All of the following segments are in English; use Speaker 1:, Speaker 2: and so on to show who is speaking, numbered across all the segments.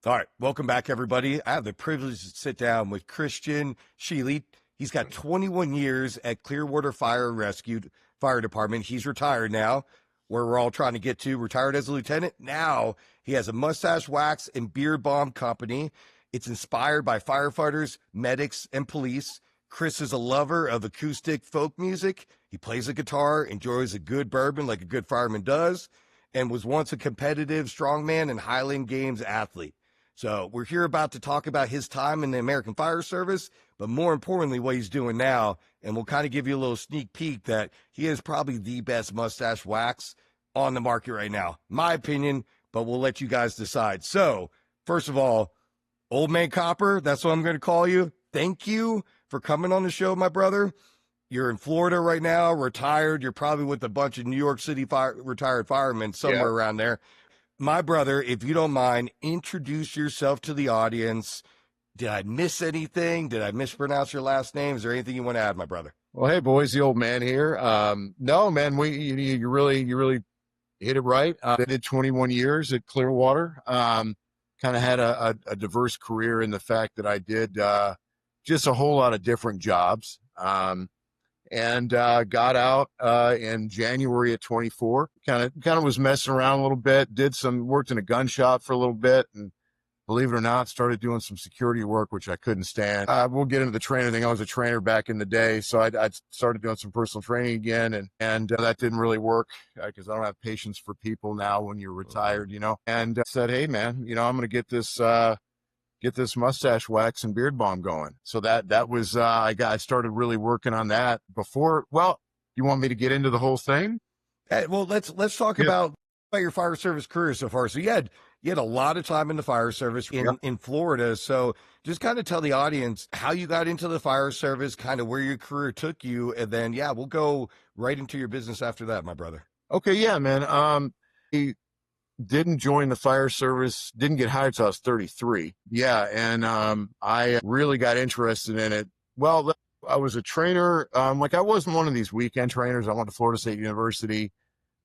Speaker 1: All right, welcome back, everybody. I have the privilege to sit down with Christian Schuele. He's got 21 years at Clearwater Fire Rescue Fire Department. He's retired now, where we're all trying to get to. Retired as a lieutenant. Now he has a mustache wax and beard balm company. It's inspired by firefighters, medics, and police. Chris is a lover of acoustic folk music. He plays a guitar, enjoys a good bourbon like a good fireman does, and was once a competitive strongman and Highland Games athlete. So we're here about to talk about his time in the American Fire Service, but more importantly, what he's doing now. And we'll kind of give you a little sneak peek that he is probably the best mustache wax on the market right now, my opinion, but we'll let you guys decide. So first of all, Old Man Copper, that's what I'm going to call you. Thank you for coming on the show, my brother. You're in Florida right now, retired. You're probably with a bunch of New York City retired firemen somewhere around there. My brother, if you don't mind, introduce yourself to the audience. Did I miss anything? Did I mispronounce your last name? Is there anything you want to add, my brother?
Speaker 2: Well, hey, boys, the old man here. No, man, you really hit it right. I did 21 years at Clearwater. Kind of had a diverse career in the fact that I did just a whole lot of different jobs. And got out in January of 24. Kind of was messing around a little bit. Worked in a gun shop for a little bit, and believe it or not, started doing some security work, which I couldn't stand. We'll get into the trainer thing. I was a trainer back in the day, so I started doing some personal training again, and that didn't really work because I don't have patience for people now when you're retired, And said, hey man, I'm going to get this mustache wax and beard balm going. So that was, I started really working on that before. Well, you want me to get into the whole thing?
Speaker 1: Well, let's talk about your fire service career so far. So you had a lot of time in the fire service in Florida. So just kind of tell the audience how you got into the fire service, kind of where your career took you. And then, we'll go right into your business after that, my brother.
Speaker 2: Okay. Yeah, man. Didn't join the fire service, didn't get hired till I was 33. Yeah. And I really got interested in it. Well, I was a trainer. I wasn't one of these weekend trainers. I went to Florida State University.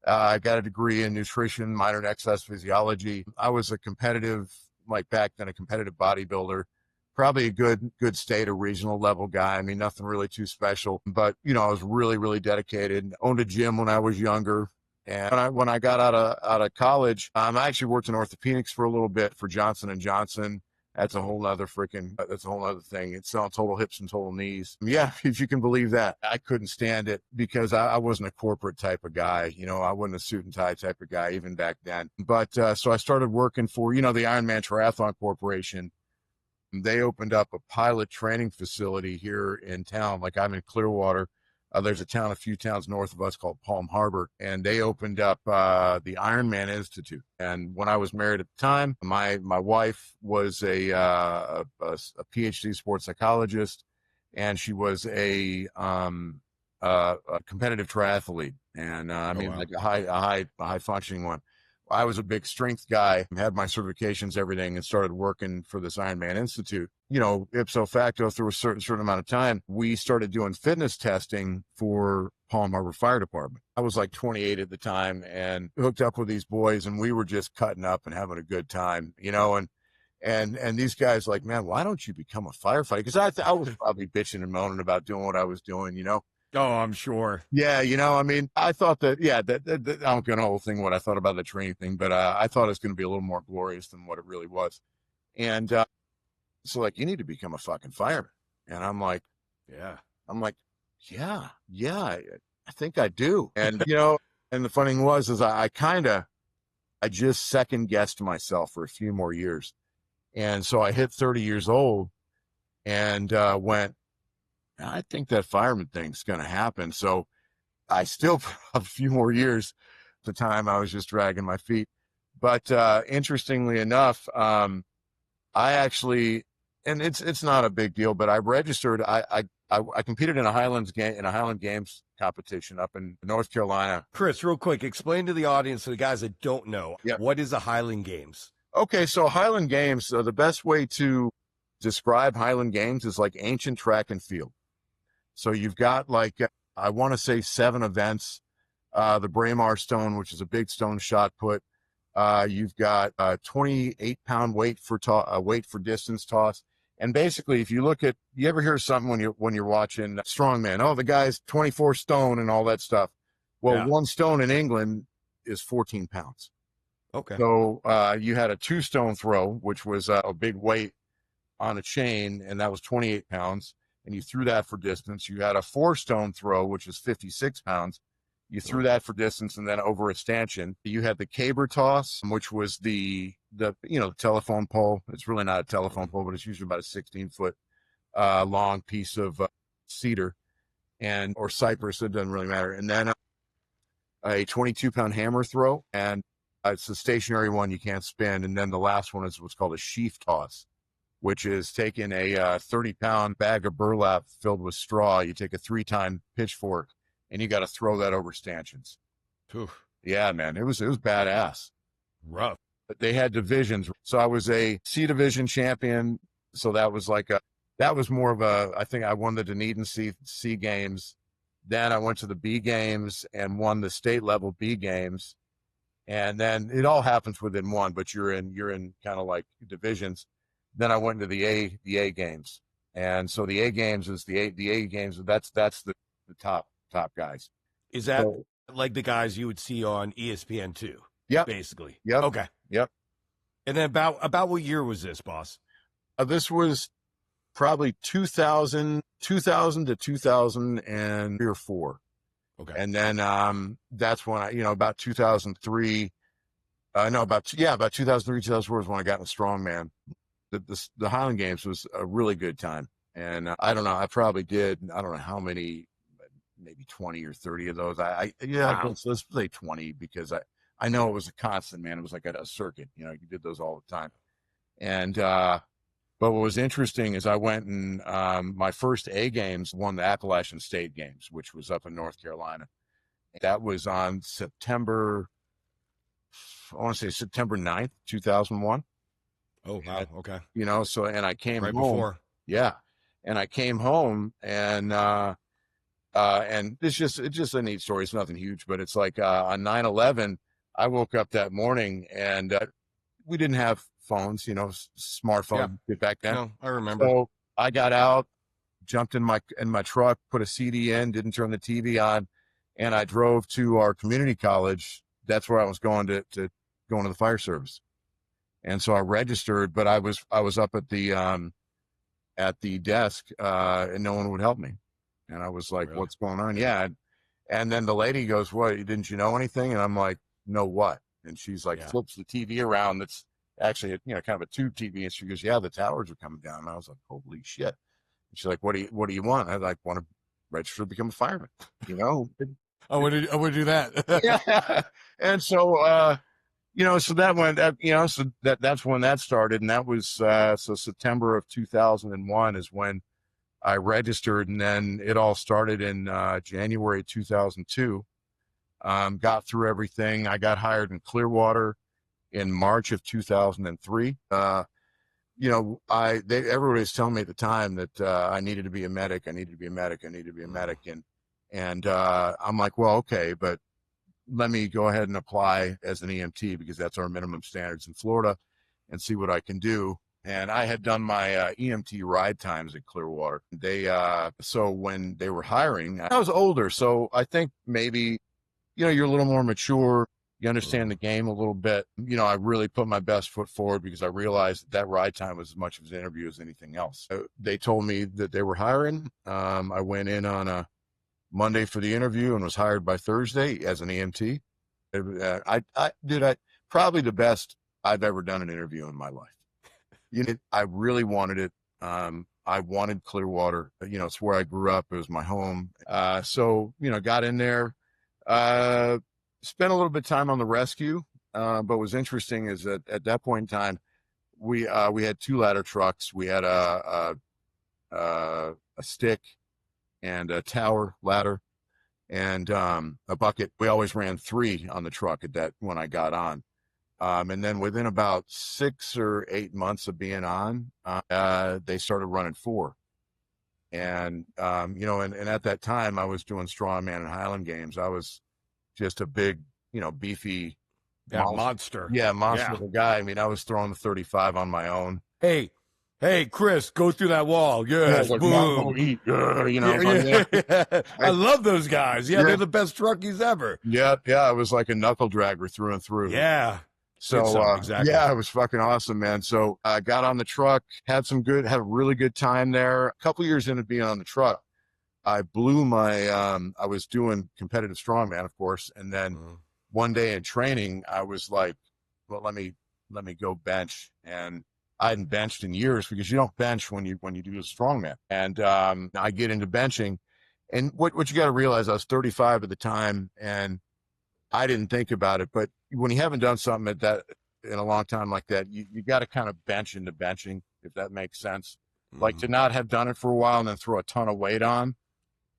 Speaker 2: I got a degree in nutrition, minor in exercise physiology. I was a competitive, back then, a competitive bodybuilder, probably a good state or regional level guy. I mean, nothing really too special, but I was really, really dedicated. Owned a gym when I was younger. And when I got out of college, I actually worked in orthopedics for a little bit for Johnson & Johnson. That's a whole other thing. It's on total hips and total knees. Yeah, if you can believe that. I couldn't stand it because I wasn't a corporate type of guy. I wasn't a suit and tie type of guy even back then. But so I started working for, the Ironman Triathlon Corporation. They opened up a pilot training facility here in town. I'm in Clearwater. There's a few towns north of us called Palm Harbor, and they opened up the Ironman Institute. And when I was married at the time, my wife was a PhD sports psychologist, and she was a competitive triathlete, and a high functioning one. I was a big strength guy, had my certifications, everything, and started working for this Ironman Institute. Ipso facto, through a certain amount of time, we started doing fitness testing for Palm Harbor Fire Department. I was 28 at the time and hooked up with these boys, and we were just cutting up and having a good time, and these guys man, why don't you become a firefighter? Because I was probably bitching and moaning about doing what I was doing,
Speaker 1: Oh, I'm sure.
Speaker 2: Yeah, I thought that I don't get the whole thing what I thought about the training thing, but I thought it was going to be a little more glorious than what it really was. And so you need to become a fucking fireman. And I'm like, yeah, I think I do. And, and the funny thing was I just second guessed myself for a few more years. And so I hit 30 years old and went, I think that fireman thing's going to happen. So I still a few more years. At the time I was just dragging my feet. But interestingly enough, I actually, and it's not a big deal, but I registered. I competed in a Highland Games competition up in North Carolina.
Speaker 1: Chris, real quick, explain to the audience, to the guys that don't know, what is the Highland Games?
Speaker 2: Okay, so Highland Games, the best way to describe Highland Games is ancient track and field. So you've got I want to say 7 events, the Braemar Stone, which is a big stone shot put, You've got a 28-pound weight for distance toss. And basically, if you look at, you ever hear something when you're watching strongman? Oh, the guy's 24 stone and all that stuff. Well,
Speaker 1: Yeah.
Speaker 2: 1 stone in England is 14 pounds.
Speaker 1: Okay.
Speaker 2: So you had a 2-stone throw, which was a big weight on a chain, and that was 28 pounds. And you threw that for distance. You had a 4-stone throw, which was 56 pounds. You threw that for distance, and then over a stanchion. You had the caber toss, which was the telephone pole. It's really not a telephone pole, but it's usually about a 16-foot long piece of cedar or cypress. It doesn't really matter. And then a 22-pound hammer throw, and it's a stationary one you can't spin. And then the last one is what's called a sheaf toss, which is taking a 30-pound bag of burlap filled with straw. You take a 3-time pitchfork, and you got to throw that over stanchions.
Speaker 1: Oof.
Speaker 2: Yeah, man, it was badass.
Speaker 1: Rough.
Speaker 2: But they had divisions. So I was a C division champion. So that was more of I think I won the Dunedin C games. Then I went to the B games and won the state level B games. And then it all happens within one, but you're in kind of like divisions. Then I went into the A games. And so the A games is the A games. That's the top guys.
Speaker 1: Is that like the guys you would see on ESPN2?
Speaker 2: Yep.
Speaker 1: Basically.
Speaker 2: Yep.
Speaker 1: Okay.
Speaker 2: Yep.
Speaker 1: And then about what year was this, boss?
Speaker 2: This was probably 2000 to 2003 or 4.
Speaker 1: Okay.
Speaker 2: And then that's when about 2003. About 2003, 2004 is when I got in strongman. The Highland Games was a really good time. And I don't know, I probably did, I don't know how many, maybe 20 or 30 of those.
Speaker 1: Wow.
Speaker 2: Let's say 20, because I know it was a constant, man. It was like a circuit, you did those all the time. And, but what was interesting is I went and my first A games won the Appalachian State Games, which was up in North Carolina. That was on September 9th, 2001.
Speaker 1: Oh, wow. Okay.
Speaker 2: So, and I came
Speaker 1: right
Speaker 2: home.
Speaker 1: Before.
Speaker 2: Yeah. And I came home and it's just a neat story. It's nothing huge, but it's like on 9/11, I woke up that morning and we didn't have phones, smartphone back then.
Speaker 1: No, I remember.
Speaker 2: So I got out, jumped in my truck, put a CD in, didn't turn the TV on, and I drove to our community college. That's where I was going to go into the fire service. And so I registered, but I was up at the desk and no one would help me. And I was like,
Speaker 1: Really?
Speaker 2: What's going on? Yeah. And then the lady goes, what, didn't you know anything? And I'm like, no, what? And she's like, flips the TV around. That's actually, kind of a tube TV. And she goes, yeah, the towers are coming down. And I was like, holy shit. And she's like, what do you want? I want to register to become a fireman,
Speaker 1: I would do that.
Speaker 2: Yeah. And so, so that went, so that's when that started. And that was, so September of 2001 is when I registered, and then it all started in January 2002. Got through everything. I got hired in Clearwater in March of 2003. Everybody's telling me at the time that I needed to be a medic. I needed to be a medic. And I'm like, well, okay, but let me go ahead and apply as an EMT because that's our minimum standards in Florida, and see what I can do. And I had done my EMT ride times at Clearwater. So when they were hiring, I was older. So I think maybe, you're a little more mature. You understand the game a little bit. I really put my best foot forward because I realized that ride time was as much of an interview as anything else. They told me that they were hiring. I went in on a Monday for the interview and was hired by Thursday as an EMT. I probably the best I've ever done an interview in my life. I really wanted it. I wanted Clearwater. It's where I grew up. It was my home. So, got in there, spent a little bit of time on the rescue. But what was interesting is that at that point in time, we had 2 ladder trucks. We had a stick and a tower ladder and a bucket. We always ran 3 on the truck when I got on. And then within about 6 or 8 months of being on, they started running 4. And, and at that time I was doing strongman and Highland Games. I was just a big, beefy
Speaker 1: Yeah, monster.
Speaker 2: Yeah, monster
Speaker 1: Yeah.
Speaker 2: of a guy. I mean, I was throwing the 35 on my own.
Speaker 1: Hey, Chris, go through that wall.
Speaker 2: Yeah,
Speaker 1: Yes,
Speaker 2: like not
Speaker 1: boom.
Speaker 2: gonna eat, you know. But
Speaker 1: Yeah,
Speaker 2: yeah,
Speaker 1: yeah. I love those guys. Yeah,
Speaker 2: yeah,
Speaker 1: they're the best truckies ever.
Speaker 2: yeah, yeah. It was like a knuckle dragger through and through.
Speaker 1: Yeah. Good
Speaker 2: So
Speaker 1: stuff. Exactly.
Speaker 2: yeah, it was fucking awesome, man. So I got on the truck, had a really good time there. A couple years into being on the truck, I blew my I was doing competitive strongman, of course, and then one day in training, I was like, well, let me go bench. And I hadn't benched in years because you don't bench when you do a strongman. And I get into benching, and what you got to realize, I was 35 at the time, and I didn't think about it, but when you haven't done something at that in a long time like that, you got to kind of bench into benching, if that makes sense. Like to not have done it for a while and then throw a ton of weight on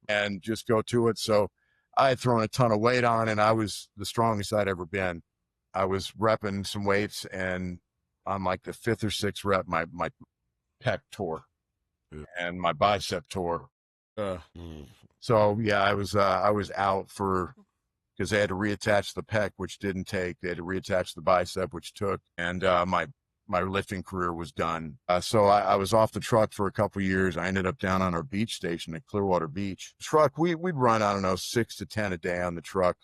Speaker 2: and just go to it. So I had thrown a ton of weight on, and I was the strongest I'd ever been. I was repping some weights, and on like the 5th or 6th rep, my pec tore and my bicep tore. So yeah, I was out for, because they had to reattach the pec, which didn't take. They had to reattach the bicep, which took, and my lifting career was done. So I was off the truck for a couple of years. I ended up down on our beach station at Clearwater Beach. Truck, we'd run, I don't know, 6 to 10 a day on the truck.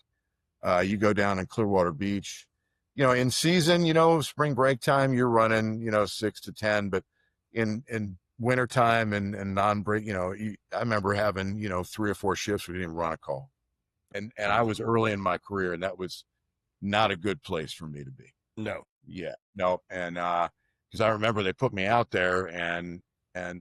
Speaker 2: You go down in Clearwater Beach, you know, in season, you know, spring break time, you're running, you know, 6 to 10, but in wintertime and non-break, you know, I remember having, you know, 3 or 4 shifts we didn't run a call. And I was early in my career, and that was not a good place for me to be.
Speaker 1: No.
Speaker 2: Yeah, no. And because I remember they put me out there and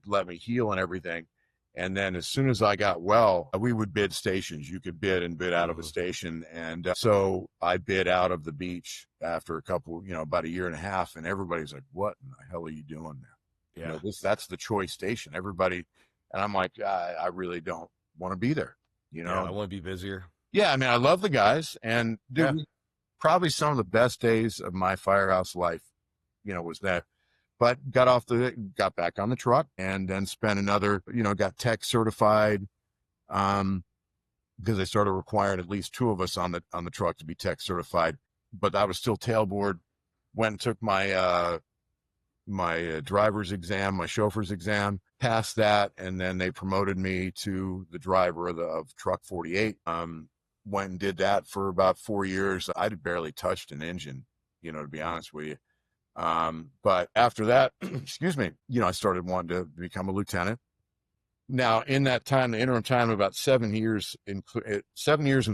Speaker 2: let me heal and everything. And then as soon as I got well, we would bid stations. You could bid and bid out of a station. And so I bid out of the beach after a couple, you know, about a year and a half. And everybody's like, what in the hell are you doing there?
Speaker 1: Yeah.
Speaker 2: You know, that's the choice station. Everybody. And I'm like, I really don't want to be there. You know,
Speaker 1: I want to be busier.
Speaker 2: Yeah, I mean, I love the guys, and dude, probably some of the best days of my firehouse life, you know, was that. But got back on the truck, and then spent another, you know, got tech certified, because they started requiring at least 2 of us on the truck to be tech certified. But I was still tailboard. Went and took my my driver's exam, my chauffeur's exam, passed that, and then they promoted me to the driver of truck 48. Went and did that for about 4 years. I'd barely touched an engine, you know, to be honest with you. But after that, excuse me, you know, I started wanting to become a lieutenant. Now, in that time, the interim time, about 7 years in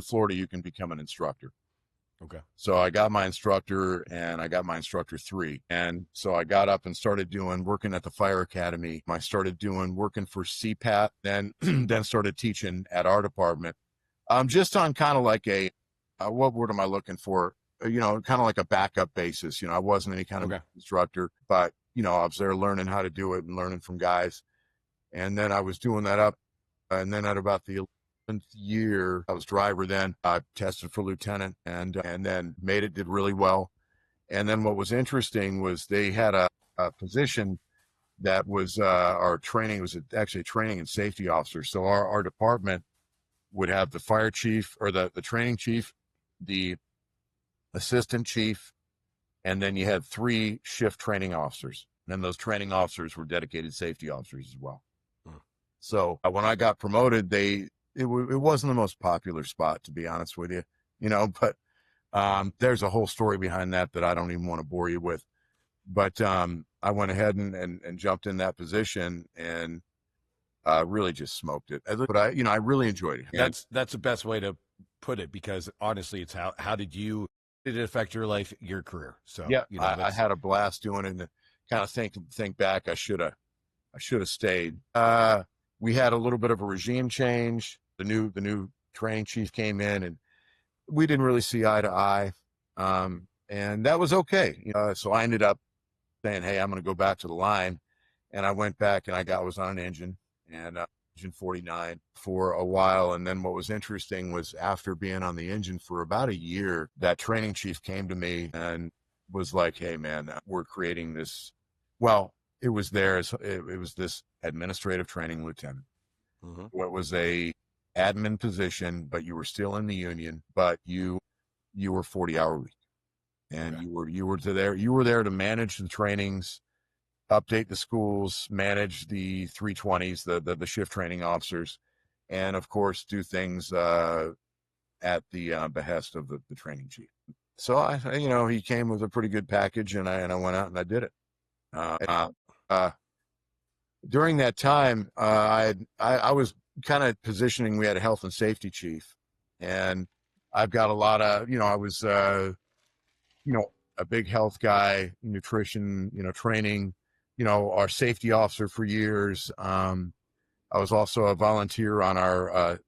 Speaker 2: Florida, you can become an instructor.
Speaker 1: Okay.
Speaker 2: So I got my instructor, and I got my instructor 3. And so I got up and started working at the fire academy. I started working for CPAT, then started teaching at our department. Just on kind of like a, what word am I looking for? You know, kind of like a backup basis. You know, I wasn't any kind of instructor, but, you know, I was there learning how to do it and learning from guys. And then I was doing that up. And then at about the 11th year, I was driver then. I tested for lieutenant and then did really well. And then what was interesting was they had a position that was our training, was actually training and safety officer. So our department would have the fire chief, or the training chief, the assistant chief, and then you had 3 shift training officers. And then those training officers were dedicated safety officers as well. So when I got promoted, it wasn't the most popular spot, to be honest with you, you know, but there's a whole story behind that I don't even want to bore you with. But I went ahead and jumped in that position, and really just smoked it. But I really enjoyed it.
Speaker 1: That's the best way to put it, because honestly, it's how did it affect your life, your career? So
Speaker 2: yeah,
Speaker 1: you know,
Speaker 2: I had a blast doing it, and kind of think back, I should have stayed. We had a little bit of a regime change. The new training chief came in, and we didn't really see eye to eye. And that was okay. So I ended up saying, hey, I'm going to go back to the line. And I went back, and I was on an engine, and engine 49 for a while. And then what was interesting was, after being on the engine for about a year, that training chief came to me and was like, hey man, we're creating this. Well, it was this administrative training lieutenant. What was a admin position, but you were still in the union, but you were 40-hour week. and
Speaker 1: Okay.
Speaker 2: you were there to manage the trainings, update the schools, manage the 320s, the shift training officers, and of course do things at the behest of the training chief. So he came with a pretty good package, and I went out and I did it. Uh, uh, During that time, I was kind of positioning. We had a health and safety chief, and I've got a lot of I was a big health guy, nutrition, training, our safety officer for years. I was also a volunteer on our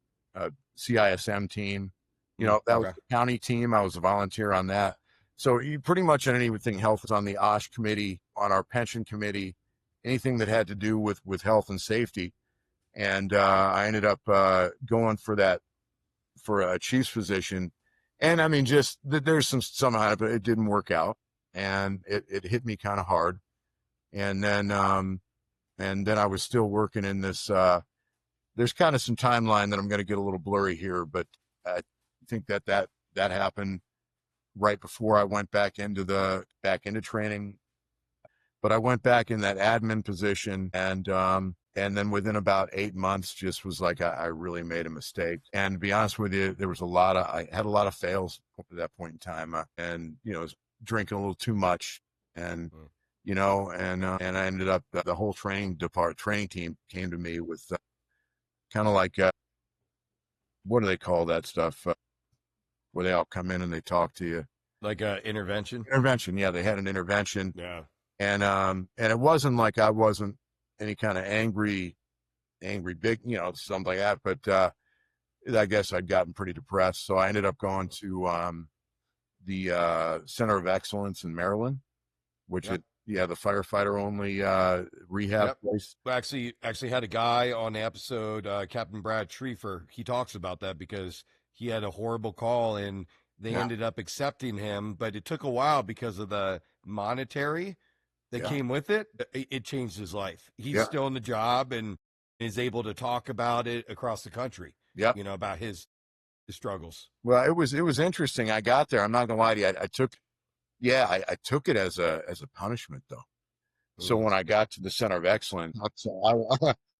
Speaker 2: CISM team. That was
Speaker 1: Okay.
Speaker 2: the county team. I was a volunteer on that. So you pretty much on anything health was on the OSH committee, on our pension committee, anything that had to do with health and safety. And I ended up going for a chief's position. And I mean, just there's somehow, but it didn't work out, and it hit me kind of hard. And then I was still working in this. There's kind of some timeline that I'm going to get a little blurry here, but I think that happened right before I went back into training. But I went back in that admin position, and then within about 8 months, just was like I really made a mistake. And to be honest with you, I had a lot of fails at that point in time, and was drinking a little too much, and and I ended up the whole training team came to me with kind of like what do they call that stuff where they all come in and they talk to you,
Speaker 1: Like a intervention.
Speaker 2: intervention. Yeah, they had an intervention.
Speaker 1: Yeah.
Speaker 2: And it wasn't like I wasn't any kind of angry big, something like that. But I guess I'd gotten pretty depressed. So I ended up going to the Center of Excellence in Maryland, which
Speaker 1: Yep.
Speaker 2: the firefighter only rehab
Speaker 1: Yep.
Speaker 2: place.
Speaker 1: We actually had a guy on the episode, Captain Brad Schrieffer. He talks about that because he had a horrible call and they
Speaker 2: Yeah.
Speaker 1: ended up accepting him, but it took a while because of the monetary that
Speaker 2: Yeah.
Speaker 1: came with it. It changed his life. He's
Speaker 2: Yeah.
Speaker 1: still in the job and is able to talk about it across the country.
Speaker 2: Yeah.
Speaker 1: About his struggles.
Speaker 2: Well, it was interesting. I got there. I'm not gonna lie to you. I took it as a punishment though. So when I got to the Center of Excellence, I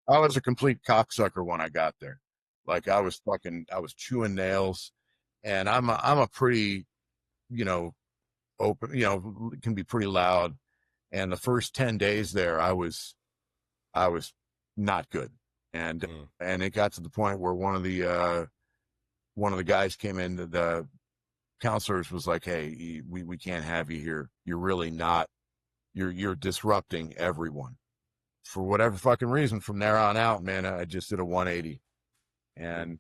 Speaker 2: was a complete cocksucker when I got there. Like I was chewing nails, and I'm a pretty, open, can be pretty loud. And the first 10 days there, I was not good. And it got to the point where one of the guys came in, the counselors was like, "Hey, we can't have you here. You're really not, you're disrupting everyone." For whatever fucking reason, from there on out, man, I just did a 180 and,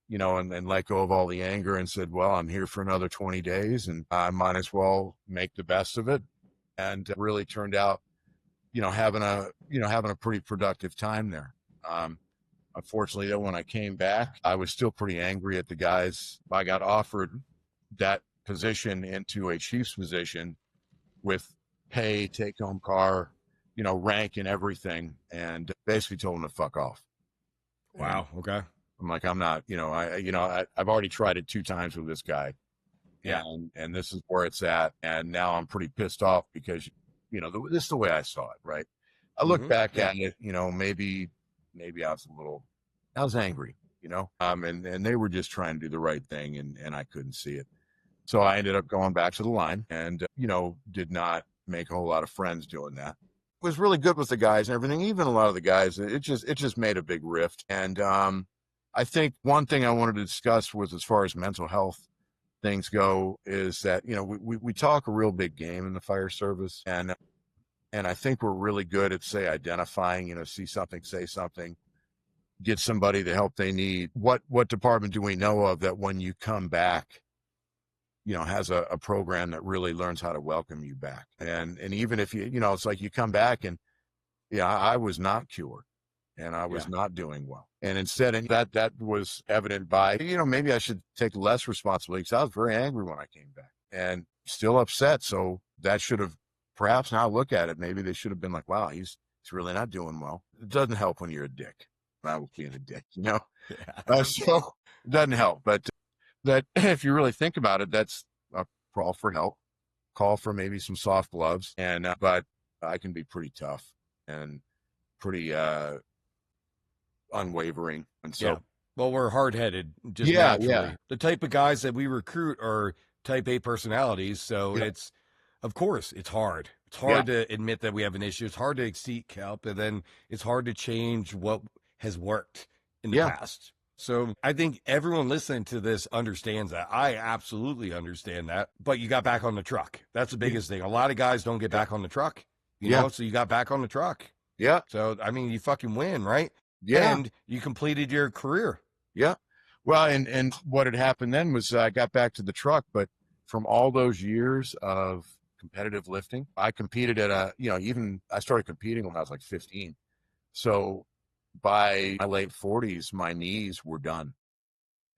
Speaker 2: and let go of all the anger and said, well, I'm here for another 20 days and I might as well make the best of it. And it really turned out, having a pretty productive time there. Unfortunately, though, when I came back, I was still pretty angry at the guys. I got offered that position into a chief's position with pay, take home car, rank and everything, and basically told him to fuck off.
Speaker 1: Wow.
Speaker 2: And
Speaker 1: Okay.
Speaker 2: I'm like, I'm not, I've already tried it 2 times with this guy.
Speaker 1: Yeah.
Speaker 2: And this is where it's at. And now I'm pretty pissed off because, this is the way I saw it. Right. I look back at it, maybe I was angry, and they were just trying to do the right thing and I couldn't see it. So I ended up going back to the line and, did not make a whole lot of friends doing that. Was really good with the guys and everything. Even a lot of the guys, it just made a big rift. And I think one thing I wanted to discuss was as far as mental health things go is that we talk a real big game in the fire service, and I think we're really good at identifying, see something, say something, get somebody the help they need. What department do we know of that when you come back, has a program that really learns how to welcome you back? And even if it's like you come back and I was not cured and I was not doing well. And instead, that was evident by, maybe I should take less responsibility because I was very angry when I came back and still upset. So that should have, perhaps now look at it, maybe they should have been like, wow, he's really not doing well. It doesn't help when you're a dick. I was being a dick, so it doesn't help. But that if you really think about it, that's a call for help. call for maybe some soft gloves. And, but I can be pretty tough and pretty, unwavering. And so,
Speaker 1: Yeah. Well, we're hard-headed just
Speaker 2: yeah,
Speaker 1: naturally. The type of guys that we recruit are type A personalities. So
Speaker 2: yeah,
Speaker 1: it's, of course, it's hard. It's
Speaker 2: yeah,
Speaker 1: hard to admit that we have an issue. It's hard to seek help. And then it's hard to change what has worked in the
Speaker 2: yeah,
Speaker 1: past. So I think everyone listening to this understands that. I absolutely understand that. But you got back on the truck. That's the biggest thing. A lot of guys don't get back on the truck,
Speaker 2: yeah,
Speaker 1: so you got back on the truck.
Speaker 2: yeah,
Speaker 1: So, I mean, you fucking win, right?
Speaker 2: yeah,
Speaker 1: And you completed your career.
Speaker 2: yeah. Well, and what had happened then was I got back to the truck, but from all those years of competitive lifting, I competed at even I started competing when I was like 15. So by my late 40s, my knees were done.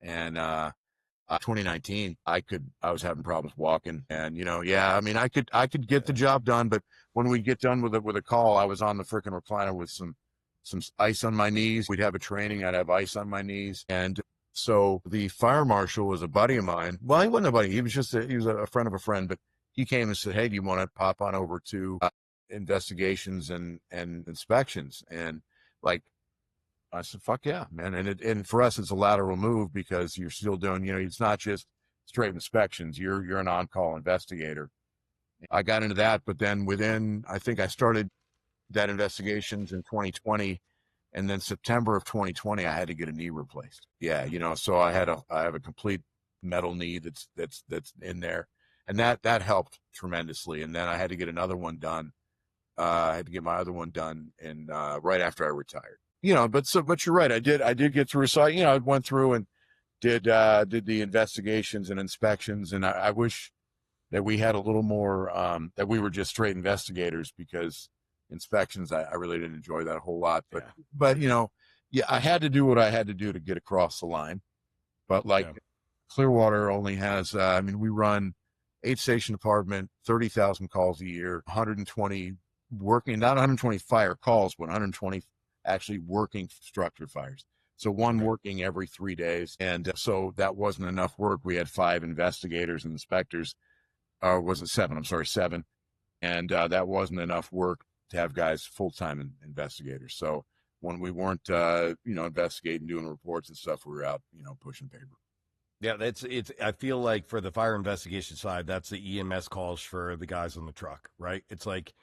Speaker 2: And 2019, I was having problems walking, and yeah, I mean, I could get the job done, but when we get done with a call, I was on the freaking recliner with some ice on my knees. We'd have a training, I'd have ice on my knees, and so the fire marshal was a buddy of mine. Well, he wasn't a buddy; he was just he was a friend of a friend, but he came and said, "Hey, do you want to pop on over to investigations and inspections?" And like, I said, fuck yeah, man. And for us, it's a lateral move because you're still doing, it's not just straight inspections. You're an on-call investigator. I got into that, but then I think I started that investigations in 2020, and then September of 2020, I had to get a knee replaced. Yeah, so I have a complete metal knee that's in there, and that helped tremendously. And then I had to get another one done. I had to get my other one done, and right after I retired. But you're right. I did get through. So I went through and did the investigations and inspections, and I wish that we had a little more, that we were just straight investigators, because inspections, I really didn't enjoy that a whole lot. But yeah, I had to do what I had to do to get across the line. But like, Clearwater only has, I mean, we run 8-station department, 30,000 calls a year, 120 working, not 120 fire calls, but 120 actually working structure fires. So one working every 3 days. And so that wasn't enough work. We had 5 investigators and inspectors. Was it 7? I'm sorry, 7. And that wasn't enough work to have guys full-time investigators. So when we weren't, investigating, doing reports and stuff, we were out, pushing paper.
Speaker 1: Yeah, I feel like for the fire investigation side, that's the EMS calls for the guys on the truck, right? It's like,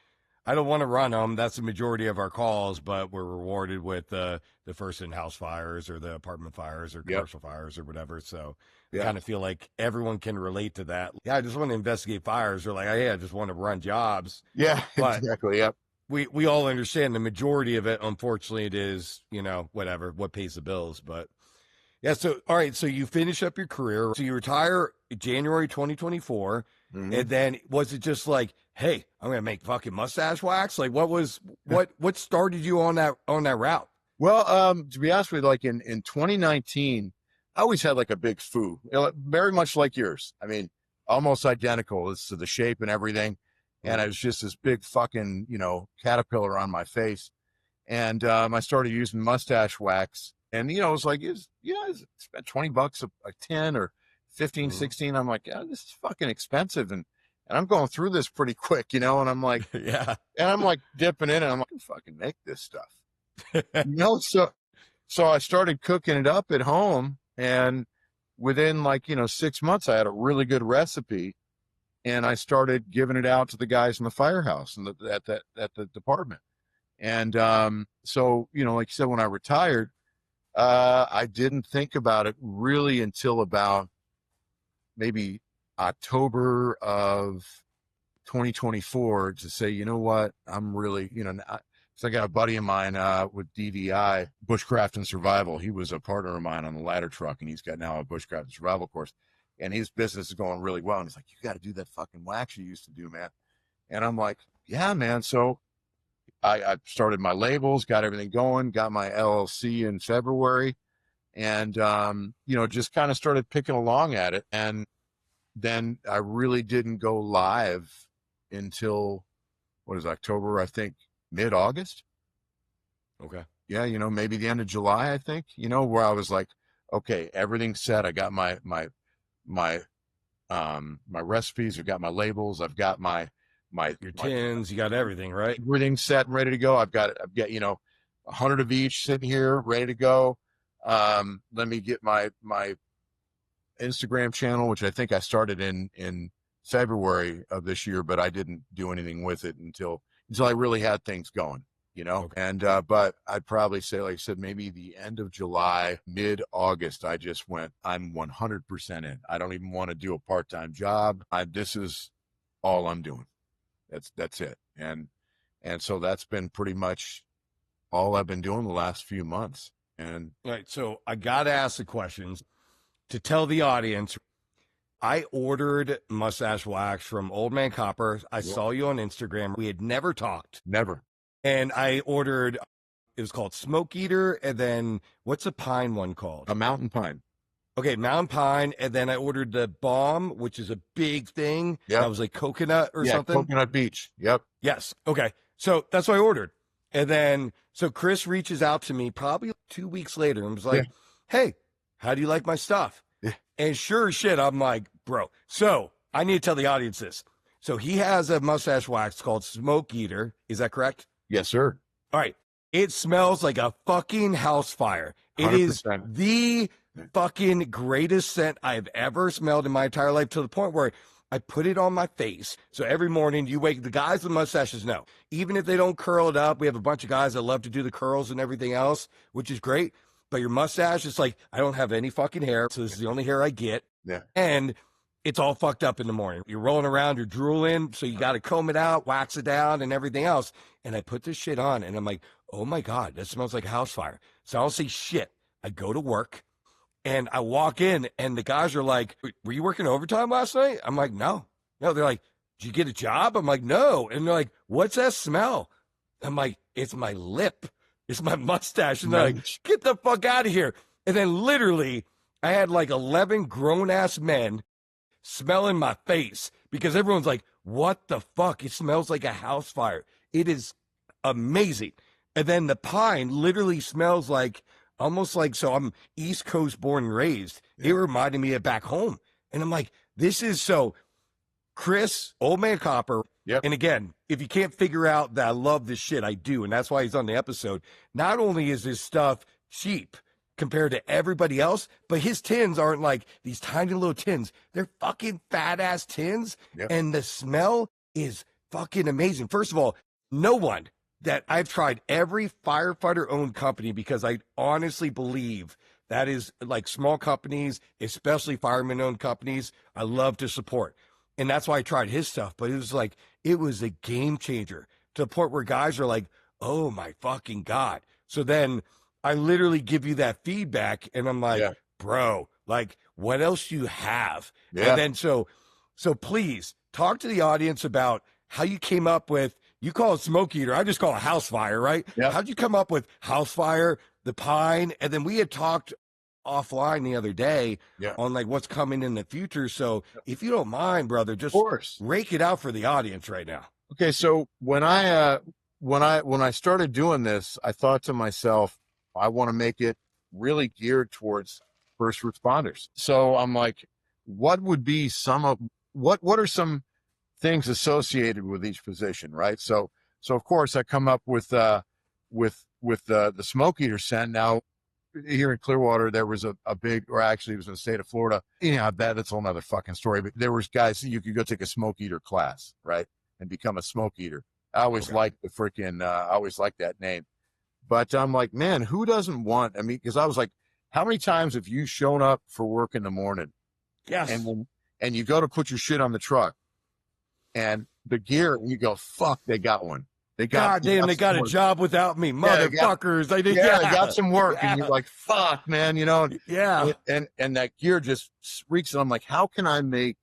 Speaker 1: I don't want to run them. That's the majority of our calls, but we're rewarded with the first in-house fires or the apartment fires or commercial fires or whatever. So I kind of feel like everyone can relate to that. Yeah, I just want to investigate fires. Or like, hey, I just want to run jobs.
Speaker 2: Yeah,
Speaker 1: but
Speaker 2: exactly. Yep.
Speaker 1: We all understand the majority of it. Unfortunately, it is, whatever, what pays the bills. But yeah, so, all right. So you finish up your career. So you retire January 2024.
Speaker 2: Mm-hmm.
Speaker 1: And then was it just like, hey, I'm going to make fucking mustache wax? Like what started you on that route?
Speaker 2: Well, to be honest with you, like in 2019, I always had like a big foo, very much like yours. I mean, almost identical as to the shape and everything. And I was just this big fucking, caterpillar on my face. And I started using mustache wax. And, it was like, I spent $20 a tin or 15, 16. I'm like, this is fucking expensive. And I'm going through this pretty quick, and I'm like,
Speaker 1: yeah.
Speaker 2: And I'm like dipping in, and I'm like, I can fucking make this stuff. So I started cooking it up at home, and within 6 months, I had a really good recipe, and I started giving it out to the guys in the firehouse and at the department. And so, like you said, when I retired, I didn't think about it really until about maybe October of 2024 to say, you know what, I'm really, so I got a buddy of mine with DVI, Bushcraft and Survival. He was a partner of mine on the ladder truck, and he's got now a Bushcraft and Survival course, and his business is going really well. And he's like, you got to do that fucking wax you used to do, man. And I'm like, yeah, man. So I started my labels, got everything going, got my LLC in February, and, just kind of started picking along at it. And then I really didn't go live until October, I think mid-August.
Speaker 1: Okay.
Speaker 2: Yeah, maybe the end of July, I think, where I was like, okay, everything's set. I got my my recipes. I've got my labels. I've got
Speaker 1: Your tins, you got everything, right?
Speaker 2: everything set and ready to go. I've got 100 of each sitting here ready to go. Let me get my Instagram channel, which I think I started in February of this year, but I didn't do anything with it until I really had things going, Okay. And but I'd probably say, like I said, maybe the end of July, mid-August, I just went, I'm 100% in. I don't even want to do a part-time job. This is all I'm doing. That's it. And so that's been pretty much all I've been doing the last few months. And
Speaker 1: all right, so I got to ask the questions to tell the audience. I ordered mustache wax from Old Man Copper. I saw you on Instagram. We had never talked.
Speaker 2: Never.
Speaker 1: And I ordered, it was called Smoke Eater. And then what's a pine one called?
Speaker 2: A mountain pine.
Speaker 1: Okay, mountain pine. And then I ordered the balm, which is a big thing.
Speaker 2: Yeah.
Speaker 1: That was like coconut or something.
Speaker 2: Coconut Beach. Yep.
Speaker 1: Yes. Okay. So that's what I ordered. And then, so Chris reaches out to me probably 2 weeks later and was like, hey, how do you like my stuff?
Speaker 2: Yeah.
Speaker 1: And sure as shit, I'm like, bro. So I need to tell the audience this. So he has a mustache wax called Smoke Eater. Is that correct?
Speaker 2: Yes, sir.
Speaker 1: All right. It smells like a fucking house fire. It
Speaker 2: 100%.
Speaker 1: is the fucking greatest scent I've ever smelled in my entire life, to the point where I put it on my face. So every morning you wake, the guys with mustaches know, even if they don't curl it up, we have a bunch of guys that love to do the curls and everything else, which is great. But your mustache, it's like, I don't have any fucking hair. So this is the only hair I get.
Speaker 2: Yeah.
Speaker 1: And it's all fucked up in the morning. You're rolling around, you're drooling. So you got to comb it out, wax it down and everything else. And I put this shit on and I'm like, oh my God, that smells like a house fire. So I don't say shit. I go to work. And I walk in and the guys are like, were you working overtime last night? I'm like, no. They're like, did you get a job? I'm like, no. And they're like, what's that smell? I'm like, it's my lip. It's my mustache. And they're like, get the fuck out of here. And then literally I had like 11 grown ass men smelling my face because everyone's like, what the fuck? It smells like a house fire. It is amazing. And then the pine literally smells like, almost like, so I'm East Coast born and raised. It reminded me of back home. And I'm like, this is so Chris, Old Man Copper.
Speaker 2: Yep.
Speaker 1: And again, if you can't figure out that I love this shit, I do. And that's why he's on the episode. Not only is this stuff cheap compared to everybody else, but his tins aren't like these tiny little tins. They're fucking fat ass tins.
Speaker 2: Yep.
Speaker 1: And the smell is fucking amazing. First of all, no one that I've tried every firefighter owned company, because I honestly believe that is like small companies, especially fireman owned companies, I love to support. And that's why I tried his stuff. But it was like, it was a game changer to the point where guys are like, oh my fucking God. So then I literally give you that feedback and I'm like, bro, like what else do you have?
Speaker 2: Yeah.
Speaker 1: And then so please talk to the audience about how you came up with, you call it Smoke Eater. I just call it house fire, right?
Speaker 2: Yeah.
Speaker 1: How'd you come up with house fire, the pine? And then we had talked offline the other day on like what's coming in the future. So if you don't mind, brother, just rake it out for the audience right now.
Speaker 2: Okay. So when I started doing this, I thought to myself, I want to make it really geared towards first responders. So I'm like, what would be what are some things associated with each position, right? So of course I come up with the Smoke Eater scent. Now here in Clearwater, there was a big, or actually it was in the state of Florida. That's a whole nother fucking story, but there was guys, you could go take a Smoke Eater class, right? And become a Smoke Eater. I always liked the freaking, I always liked that name, but I'm like, man, who doesn't want, cause I was like, how many times have you shown up for work in the morning?
Speaker 1: Yes.
Speaker 2: And you go to put your shit on the truck, and the gear, and you go, fuck, they got one. They got
Speaker 1: a job without me, motherfuckers.
Speaker 2: They got some work, and you're like, fuck, man, and that gear just reeks, and I'm like, how can I make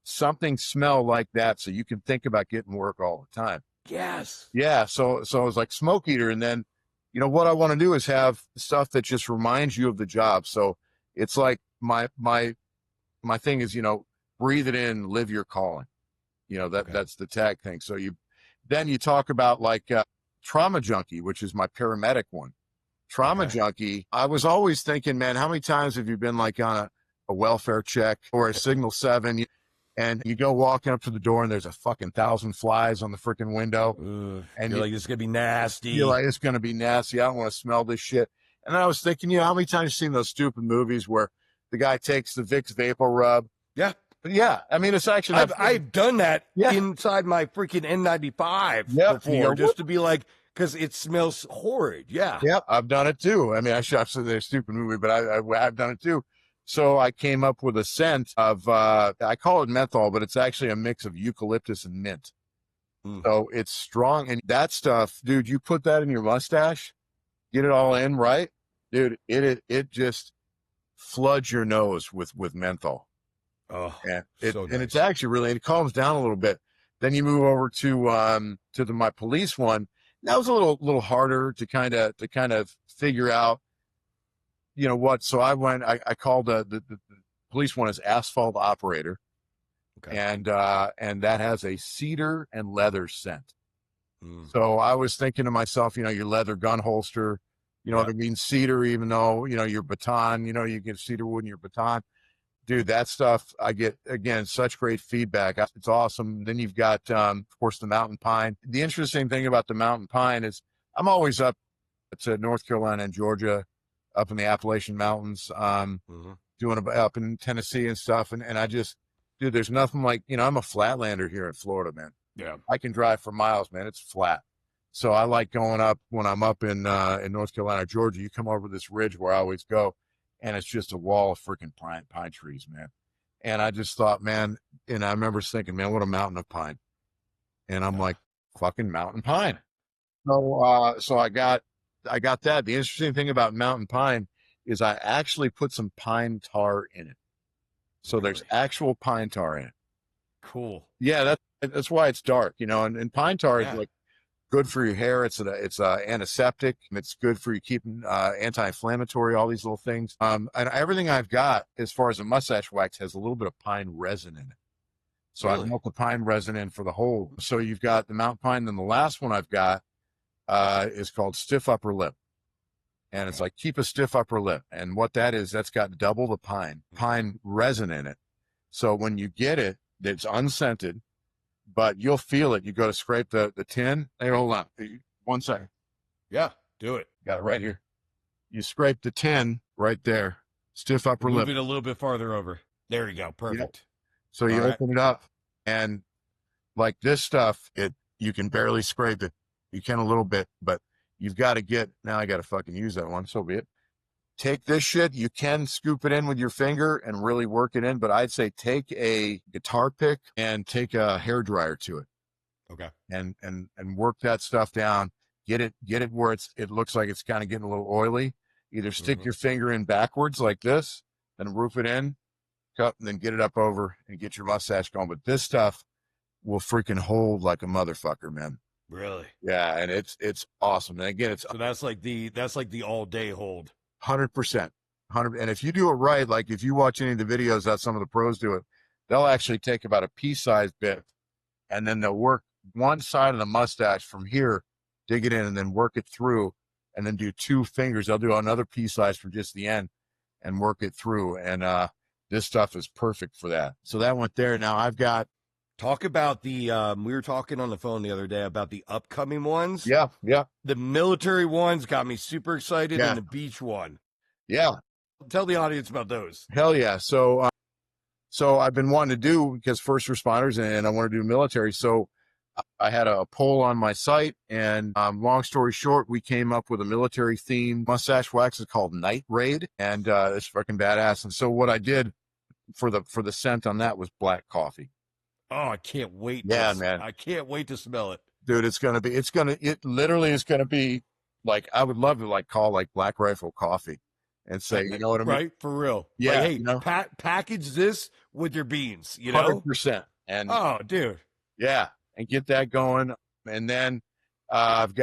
Speaker 2: something smell like that so you can think about getting work all the time?
Speaker 1: Yes.
Speaker 2: Yeah. So it was like Smoke Eater, and then, what I want to do is have stuff that just reminds you of the job. So it's like my thing is, breathe it in, live your calling. That's the tag thing. So you talk about like Trauma Junkie, which is my paramedic one. Trauma Junkie, I was always thinking, man, how many times have you been like on a a welfare check or a Signal 7, and you go walking up to the door and there's a fucking 1,000 flies on the freaking window.
Speaker 1: Ugh,
Speaker 2: And
Speaker 1: you're like, it's going to be nasty.
Speaker 2: You're like, it's going to be nasty. I don't want to smell this shit. And I was thinking, how many times you've seen those stupid movies where the guy takes the Vicks Vapor Rub?
Speaker 1: Yeah.
Speaker 2: Yeah. I mean, it's actually,
Speaker 1: I've done that inside my freaking N95 before, just to be like, because it smells horrid. Yeah.
Speaker 2: Yeah. I've done it too. I mean, I've said they're a stupid movie, but I've done it too. So I came up with a scent of, I call it menthol, but it's actually a mix of eucalyptus and mint. So it's strong. And that stuff, dude, you put that in your mustache, get it all in, right? Dude, it just floods your nose with menthol.
Speaker 1: Oh,
Speaker 2: and
Speaker 1: so nice.
Speaker 2: And it's actually really, it calms down a little bit. Then you move over to my police one. That was a little harder to kind of figure out, what. So I called the police one as asphalt operator. Okay. And that has a cedar and leather scent. So I was thinking to myself, your leather gun holster, what I mean? Cedar, even though, your baton, you get cedar wood in your baton. Dude, that stuff, I get, again, such great feedback. It's awesome. Then you've got, of course, the mountain pine. The interesting thing about the mountain pine is I'm always up to North Carolina and Georgia, up in the Appalachian Mountains, doing up in Tennessee and stuff. And I just, dude, there's nothing like, I'm a flatlander here in Florida, man.
Speaker 1: Yeah.
Speaker 2: I can drive for miles, man. It's flat. So I like going up when I'm up in North Carolina, Georgia. You come over this ridge where I always go, and it's just a wall of freaking pine trees, man. And I just thought, man, and I remember thinking, man, what a mountain of pine. And I'm like, fucking mountain pine. So I got that. The interesting thing about mountain pine is I actually put some pine tar in it. So there's actual pine tar in it.
Speaker 1: Cool.
Speaker 2: Yeah, that's why it's dark, and pine tar is like good for your hair. It's antiseptic. It's good for you keeping anti-inflammatory, all these little things. And everything I've got as far as a mustache wax has a little bit of pine resin in it. So I melt the pine resin in for the whole. So you've got the mountain pine. Then the last one I've got is called stiff upper lip. And it's like, keep a stiff upper lip. And what that is, that's got double the pine resin in it. So when you get it, it's unscented, but you'll feel it. You go to scrape the tin. Hey, hold on. 1 second.
Speaker 1: Yeah, do it.
Speaker 2: Got it right here. You scrape the tin right there. Stiff upper lip.
Speaker 1: Move it a little bit farther over. There you go. Perfect.
Speaker 2: Yep. So you open it up, and like this stuff, you can barely scrape it. You can a little bit, but you've got to get, now I got to fucking use that one. So be it. Take this shit. You can scoop it in with your finger and really work it in, but I'd say take a guitar pick and take a hair dryer to it.
Speaker 1: Okay.
Speaker 2: And work that stuff down. Get it where it looks like it's kind of getting a little oily. Either stick your finger in backwards like this, then roof it in, cut, and then get it up over and get your mustache going. But this stuff will freaking hold like a motherfucker, man.
Speaker 1: Really?
Speaker 2: Yeah, and it's awesome. And again,
Speaker 1: so that's like the all day hold.
Speaker 2: 100%. And if you do it right, like if you watch any of the videos that some of the pros do it, they'll actually take about a pea-sized bit, and then they'll work one side of the mustache from here, dig it in, and then work it through, and then do 2 fingers. They'll do another pea-size from just the end and work it through. And this stuff is perfect for that. So that went there. Now I've got.
Speaker 1: Talk about the, we were talking on the phone the other day about the upcoming ones.
Speaker 2: Yeah.
Speaker 1: The military ones got me super excited, and the beach one.
Speaker 2: Yeah.
Speaker 1: Tell the audience about those.
Speaker 2: Hell yeah. So I've been wanting to do, because first responders, and I want to do military. So I had a poll on my site, and long story short, we came up with a military themed mustache wax. It's called Night Raid, and it's fucking badass. And so what I did for the scent on that was black coffee.
Speaker 1: Oh, I can't wait.
Speaker 2: Yeah, man.
Speaker 1: I can't wait to smell it.
Speaker 2: Dude, it literally is going to be like, I would love to like call like Black Rifle Coffee and say, you know what I mean?
Speaker 1: Right, for real.
Speaker 2: Yeah.
Speaker 1: Like, hey, package this with your beans,
Speaker 2: 100%. And
Speaker 1: oh, dude.
Speaker 2: Yeah. And get that going. And then of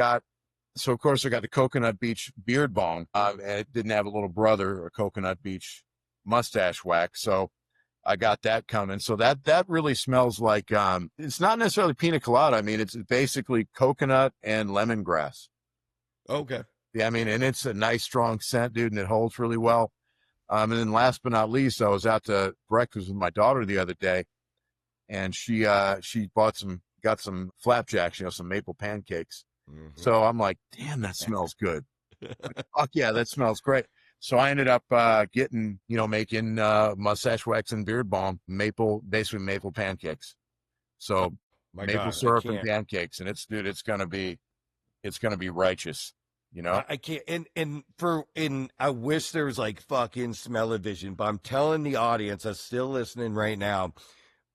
Speaker 2: course I got the Coconut Beach Beard Balm. And it didn't have a little brother, a Coconut Beach mustache wax. So I got that coming. So that really smells like, it's not necessarily pina colada. I mean, it's basically coconut and lemongrass.
Speaker 1: Okay.
Speaker 2: Yeah. I mean, and it's a nice strong scent, dude, and it holds really well. And then last but not least, I was out to breakfast with my daughter the other day, and she got some flapjacks, some maple pancakes.
Speaker 1: Mm-hmm.
Speaker 2: So I'm like, damn, that smells good. Fuck yeah, that smells great. So I ended up making mustache wax and beard balm, basically maple pancakes. So
Speaker 1: My
Speaker 2: maple
Speaker 1: God,
Speaker 2: syrup and pancakes, and it's gonna be righteous.
Speaker 1: I can't. And I wish there was like fucking smell-o-vision, but I'm telling the audience that's still listening right now,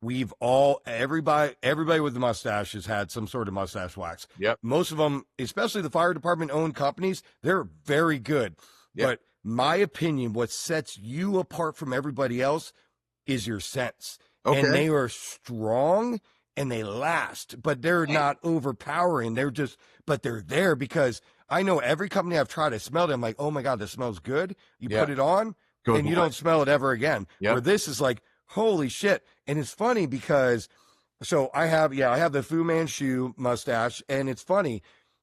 Speaker 1: everybody with the mustache has had some sort of mustache wax.
Speaker 2: Yep.
Speaker 1: Most of them, especially the fire department owned companies, they're very good.
Speaker 2: Yep.
Speaker 1: But my opinion, what sets you apart from everybody else is your scents.
Speaker 2: Okay.
Speaker 1: And they are strong and they last, but they're not overpowering. But they're there because I know every company I've tried to smell it, I'm like, oh my God, this smells good. You put it on and you don't smell it ever again.
Speaker 2: Yep.
Speaker 1: Where this is like, holy shit. And it's funny because, so I have the Fu Manchu mustache, and it's funny.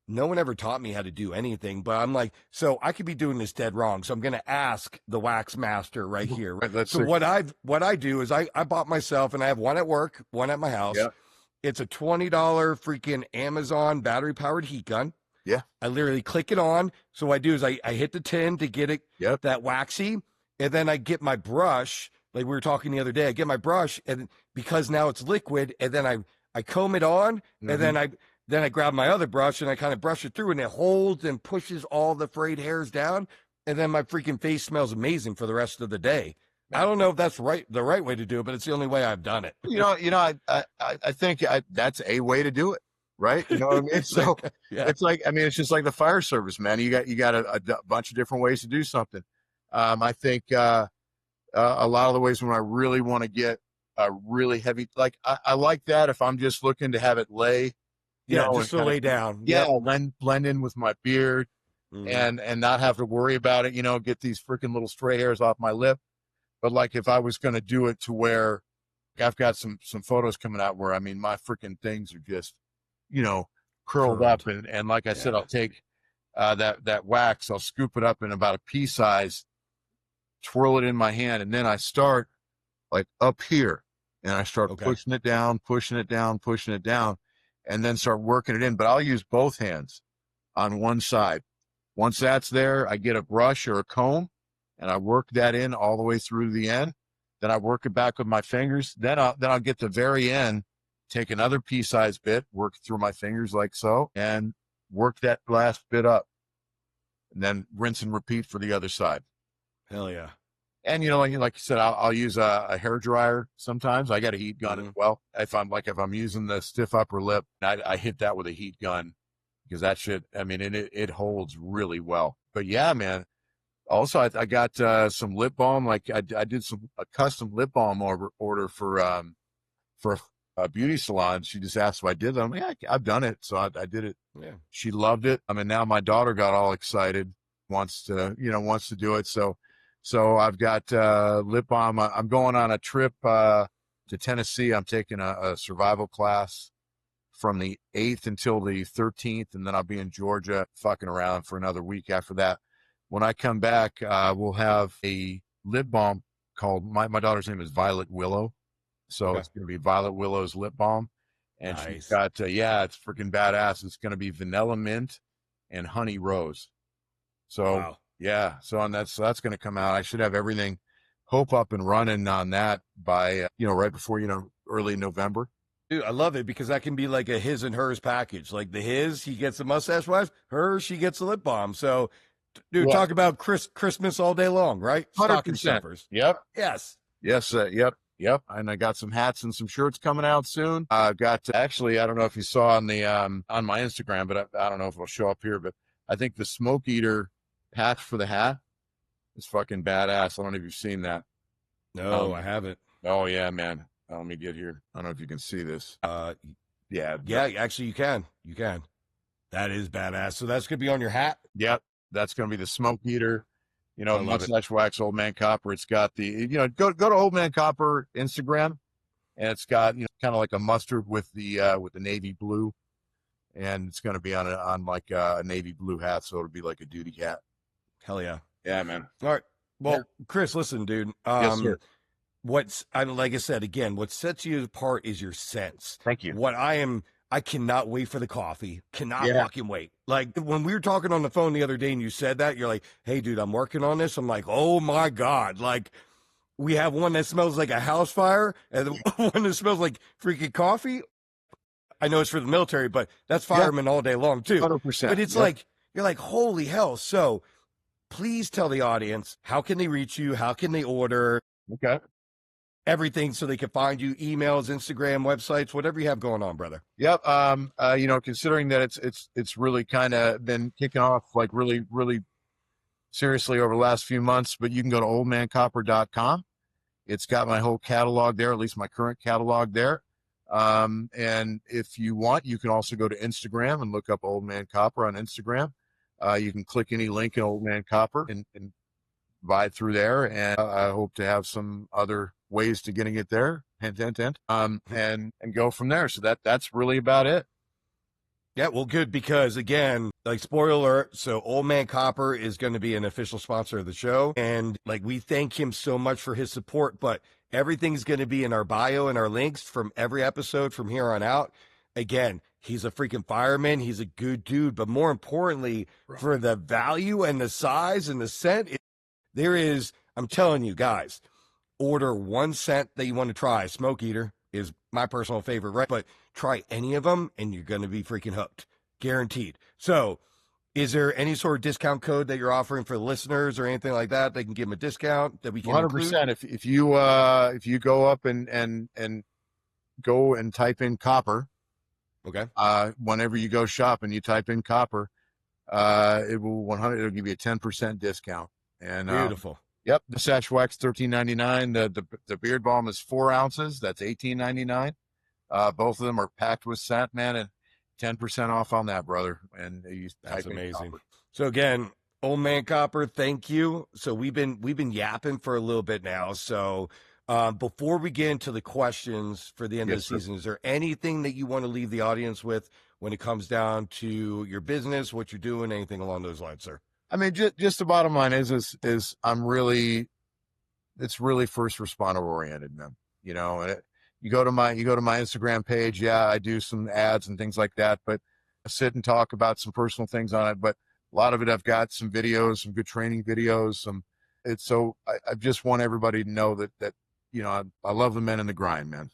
Speaker 1: No one ever taught me how to do anything, but I'm like, so I could be doing this dead wrong. So I'm going to ask the wax master right here.
Speaker 2: Right,
Speaker 1: so what I do is I bought myself, and I have one at work, one at my house.
Speaker 2: Yeah.
Speaker 1: It's a $20 freaking Amazon battery powered heat gun.
Speaker 2: Yeah.
Speaker 1: I literally click it on. So what I do is I hit the tin to get it that waxy, and then I get my brush. Like we were talking the other day, I get my brush, and because now it's liquid, and then I comb it on, and then I grab my other brush and I kind of brush it through, and it holds and pushes all the frayed hairs down, and then my freaking face smells amazing for the rest of the day. I don't know if that's the right way to do it, but it's the only way I've done it.
Speaker 2: I think that's a way to do it, right? You know what I mean? So it's like, I mean, it's just like the fire service, man. You got a bunch of different ways to do something. I think a lot of the ways when I really want to get a really heavy, like I like that if I'm just looking to have it lay,
Speaker 1: just to lay down.
Speaker 2: Blend in with my beard and not have to worry about it, get these freaking little stray hairs off my lip. But like if I was going to do it to where I've got some photos coming out where, I mean, my freaking things are just, curled up. And like I said, I'll take that wax, I'll scoop it up in about a pea size, twirl it in my hand, and then I start like up here and I start pushing it down, and then start working it in. But I'll use both hands on one side. Once that's there, I get a brush or a comb and I work that in all the way through the end. Then I work it back with my fingers. Then I'll get the very end, take another pea-sized bit, work through my fingers like so, and work that last bit up. And then rinse and repeat for the other side.
Speaker 1: Hell yeah.
Speaker 2: And like you said, I'll use a hair dryer sometimes. I got a heat gun as well. If I'm using the stiff upper lip, I hit that with a heat gun because that shit, I mean, it holds really well. But yeah, man. Also, I got some lip balm. Like I did a custom lip balm order for a beauty salon. She just asked if I did it. I'm like, yeah, I've done it, so I did it. Yeah. She loved it. I mean, now my daughter got all excited, wants to do it. So I've got lip balm. I'm going on a trip to Tennessee. I'm taking a survival class from the 8th until the 13th, and then I'll be in Georgia fucking around for another week after that. When I come back, we'll have a lip balm called, my daughter's name is Violet Willow. So it's going to be Violet Willow's lip balm. And she's got, it's freaking badass. It's going to be vanilla mint and honey rose. So, and that's going to come out. I should have everything up and running on that by, right before, early November.
Speaker 1: Dude, I love it because that can be like a his and hers package. Like he gets the mustache wax, she gets the lip balm. So, dude, talk about Christmas all day long, right?
Speaker 2: 100%.
Speaker 1: Stocking stuffers.
Speaker 2: Yep.
Speaker 1: Yes.
Speaker 2: Yes. Yep. And I got some hats and some shirts coming out soon. Actually, I don't know if you saw on the on my Instagram, but I don't know if it'll show up here, but I think the smoke eater patch for the hat is fucking badass. I don't know if you've seen that.
Speaker 1: No, I haven't.
Speaker 2: Oh yeah, man. Let me get here. I don't know if you can see this. Yeah.
Speaker 1: Actually, you can. That is badass. So that's gonna be on your hat.
Speaker 2: Yep. That's gonna be the smoke eater. Mustache wax, Old Man Copper. It's got the, go to Old Man Copper Instagram, and it's got, kind of like a mustard with the navy blue, and it's going to be on like a navy blue hat, so it'll be like a duty hat.
Speaker 1: Hell yeah.
Speaker 2: Yeah, man.
Speaker 1: All right. Well, Chris, listen, dude.
Speaker 2: Yes, sir.
Speaker 1: Like I said again, what sets you apart is your sense.
Speaker 2: Thank you.
Speaker 1: I cannot wait for the coffee. Cannot
Speaker 2: Yeah.
Speaker 1: fucking wait. Like when we were talking on the phone the other day and you said that, you're like, hey, dude, I'm working on this. I'm like, oh my God. Like, we have one that smells like a house fire and one that smells like freaking coffee. I know it's for the military, but that's firemen all day long too.
Speaker 2: 100%.
Speaker 1: But it's like, you're like, holy hell. So please tell the audience, how can they reach you? How can they order?
Speaker 2: Okay.
Speaker 1: Everything so they can find you, emails, Instagram, websites, whatever you have going on, brother.
Speaker 2: Yep. Considering that it's really kind of been kicking off like really, really seriously over the last few months, but you can go to oldmancopper.com. It's got my whole catalog there, at least my current catalog there. And if you want, you can also go to Instagram and look up Old Man Copper on Instagram. You can click any link in Old Man Copper and buy it through there. And I hope to have some other ways to getting it there. And go from there. So that's really about it.
Speaker 1: Yeah, well, good, because again, like, spoiler alert, so Old Man Copper is going to be an official sponsor of the show, and like, we thank him so much for his support, but everything's going to be in our bio and our links from every episode from here on out. Again, he's a freaking fireman, he's a good dude, but more importantly, for the value and the size and the scent, I'm telling you guys, order one scent that you want to try. Smoke Eater is my personal favorite, right? But try any of them and you're going to be freaking hooked. Guaranteed. So is there any sort of discount code that you're offering for the listeners or anything like that? They can give them a discount that we can
Speaker 2: 100%. If you go up and go and type in copper,
Speaker 1: okay.
Speaker 2: Whenever you go shop and you type in copper, it'll give you a 10% discount. And
Speaker 1: beautiful.
Speaker 2: Yep, the mustache wax $13.99. The beard balm is 4 ounces. That's $18.99. Both of them are packed with scent, man, and 10% off on that, brother. And
Speaker 1: that's amazing. So again, Old Man Copper, thank you. So we've been yapping for a little bit now. So before we get into the questions for the end of the season, is there anything that you want to leave the audience with when it comes down to your business, what you're doing, anything along those lines, sir?
Speaker 2: I mean, just the bottom line is it's really first responder oriented, man. You know, you go to my Instagram page. Yeah, I do some ads and things like that, but I sit and talk about some personal things on it. But a lot of it, I've got some videos, some good training videos. I just want everybody to know that you know, I love the men in the grind, man,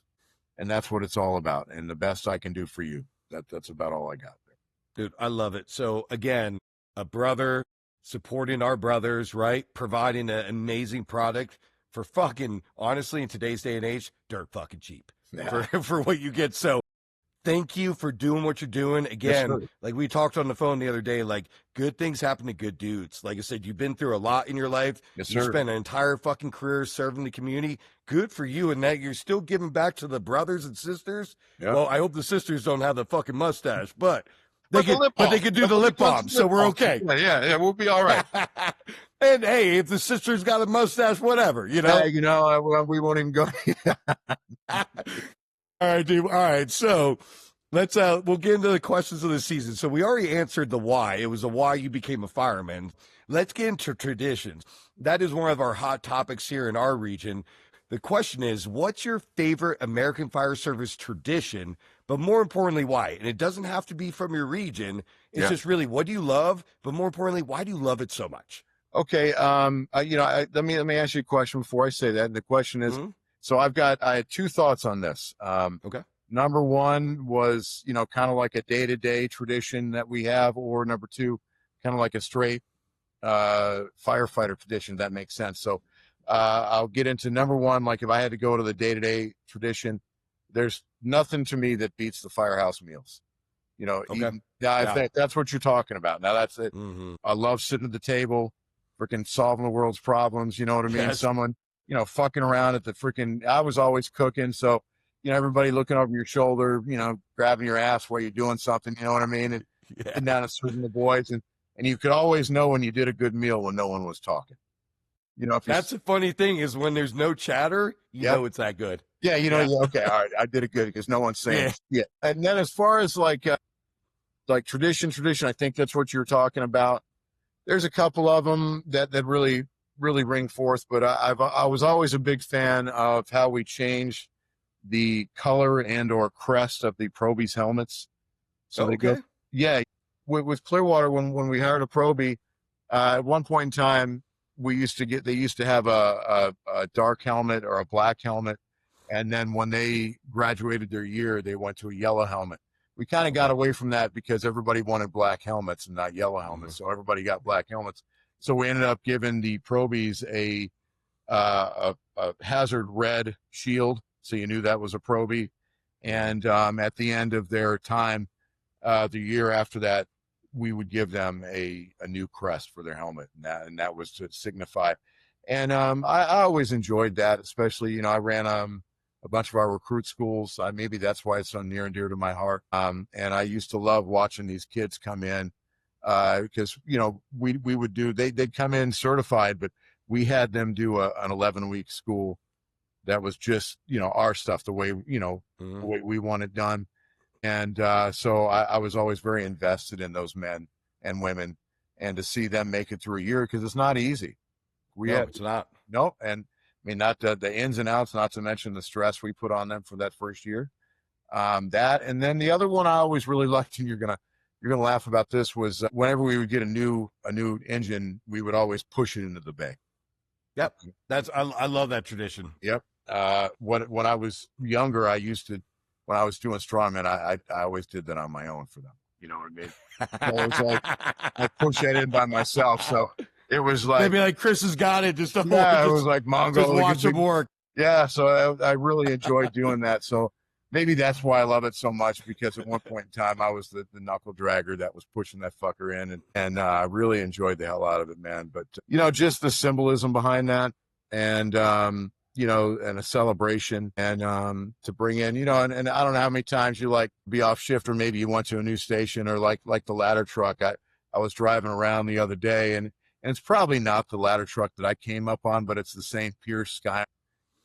Speaker 2: and that's what it's all about. And the best I can do for you. That's about all I got there.
Speaker 1: Dude, I love it. So again, a brother supporting our brothers, right? Providing an amazing product for fucking, honestly, in today's day and age, dirt fucking cheap for what you get. So thank you for doing what you're doing. Again, like we talked on the phone the other day, like, good things happen to good dudes. Like I said, you've been through a lot in your life.
Speaker 2: Yes,
Speaker 1: you
Speaker 2: sir.
Speaker 1: spent an entire fucking career serving the community. Good for you. And that you're still giving back to the brothers and sisters. Yep. Well, I hope the sisters don't have the fucking mustache, but they could do the lip balm, so we're okay.
Speaker 2: Yeah, we'll be all right.
Speaker 1: And hey, if the sister's got a mustache, whatever, you know.
Speaker 2: We won't even go.
Speaker 1: All right, dude. All right, so let's we'll get into the questions of the season. So we already answered the why. It was the why you became a fireman. Let's get into traditions. That is one of our hot topics here in our region. The question is, what's your favorite American Fire Service tradition? But more importantly, why? And it doesn't have to be from your region. It's just really, what do you love? But more importantly, why do you love it so much?
Speaker 2: Okay. Let me ask you a question before I say that. And the question is, so I had 2 thoughts on this.
Speaker 1: Okay.
Speaker 2: Number one was, kind of like a day-to-day tradition that we have, or number 2, kind of like a straight firefighter tradition, if that makes sense. So I'll get into number 1. Like, if I had to go to the day-to-day tradition, there's nothing to me that beats the firehouse meals. I think that's what you're talking about. Now that's it. I love sitting at the table, freaking solving the world's problems. You know what I mean? Yes. Someone, fucking around at the freaking, I was always cooking. So, everybody looking over your shoulder, grabbing your ass while you're doing something, you know what I mean? And sitting down and serving the boys. And you could always know when you did a good meal when no one was talking.
Speaker 1: That's the funny thing is when there's no chatter, you know it's that good.
Speaker 2: Yeah, okay, all right, I did it good because no one's saying it. And then as far as like tradition, I think that's what you're talking about. There's a couple of them that really really ring forth, but I was always a big fan of how we changed the color and or crest of the Proby's helmets. So
Speaker 1: Oh,
Speaker 2: they go,
Speaker 1: okay.
Speaker 2: yeah, with Clearwater, when we hired a Proby, at one point in time, they used to have a dark helmet or a black helmet. And then when they graduated their year, they went to a yellow helmet. We kind of got away from that because everybody wanted black helmets and not yellow helmets. So everybody got black helmets. So we ended up giving the Probies a hazard red shield. So you knew that was a Proby. And at the end of their time, the year after that, we would give them a new crest for their helmet, and that was to signify. And I always enjoyed that, especially, I ran a bunch of our recruit schools. Maybe that's why it's so near and dear to my heart. And I used to love watching these kids come in because, we would they'd come in certified, but we had them do an 11-week school that was just, our stuff, the way we want it done. And so I was always very invested in those men and women, and to see them make it through a year, because it's not easy.
Speaker 1: It's not.
Speaker 2: No, and I mean, not the ins and outs, not to mention the stress we put on them for that first year. That, and then the other one I always really liked, and you're gonna laugh about this, was whenever we would get a new engine, we would always push it into the bay.
Speaker 1: Yep, I love that tradition.
Speaker 2: Yep. When I was younger, when I was doing strongman, I always did that on my own for them. You know what I mean? So it was like I pushed that in by myself. So it was like,
Speaker 1: maybe like Chris has got it. It
Speaker 2: was like Mongo.
Speaker 1: Just watch him work.
Speaker 2: Yeah. So I really enjoyed doing that. So maybe that's why I love it so much, because at one point in time I was the knuckle dragger that was pushing that fucker in, and I really enjoyed the hell out of it, man. But just the symbolism behind that, and and a celebration, and to bring in, and I don't know how many times you like be off shift, or maybe you went to a new station, or like the ladder truck. I was driving around the other day, and it's probably not the ladder truck that I came up on, but it's the same Pierce Sky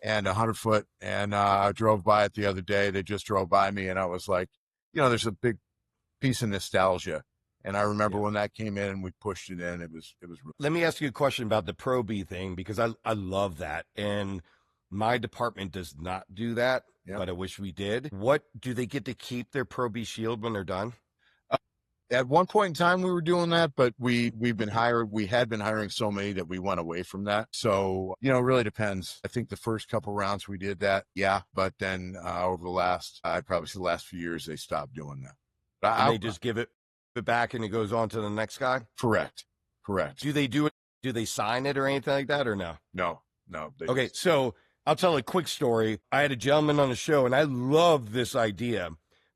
Speaker 2: and 100-foot. And I drove by it the other day. They just drove by me, and I was like, there's a big piece of nostalgia. And I remember when that came in and we pushed it in, it was really...
Speaker 1: Let me ask you a question about the Proby thing, because I love that. And my department does not do that, but I wish we did. What do they get to keep their Proby shield when they're done?
Speaker 2: At one point in time, we were doing that, but we had been hiring so many that we went away from that. So, it really depends. I think the first couple rounds we did that. Yeah. But then over I'd probably say the last few years, they stopped doing that.
Speaker 1: But they just give it back and it goes on to the next guy?
Speaker 2: Correct.
Speaker 1: Do they do it? Do they sign it or anything like that, or no?
Speaker 2: No.
Speaker 1: Okay. So I'll tell a quick story. I had a gentleman on the show, and I love this idea.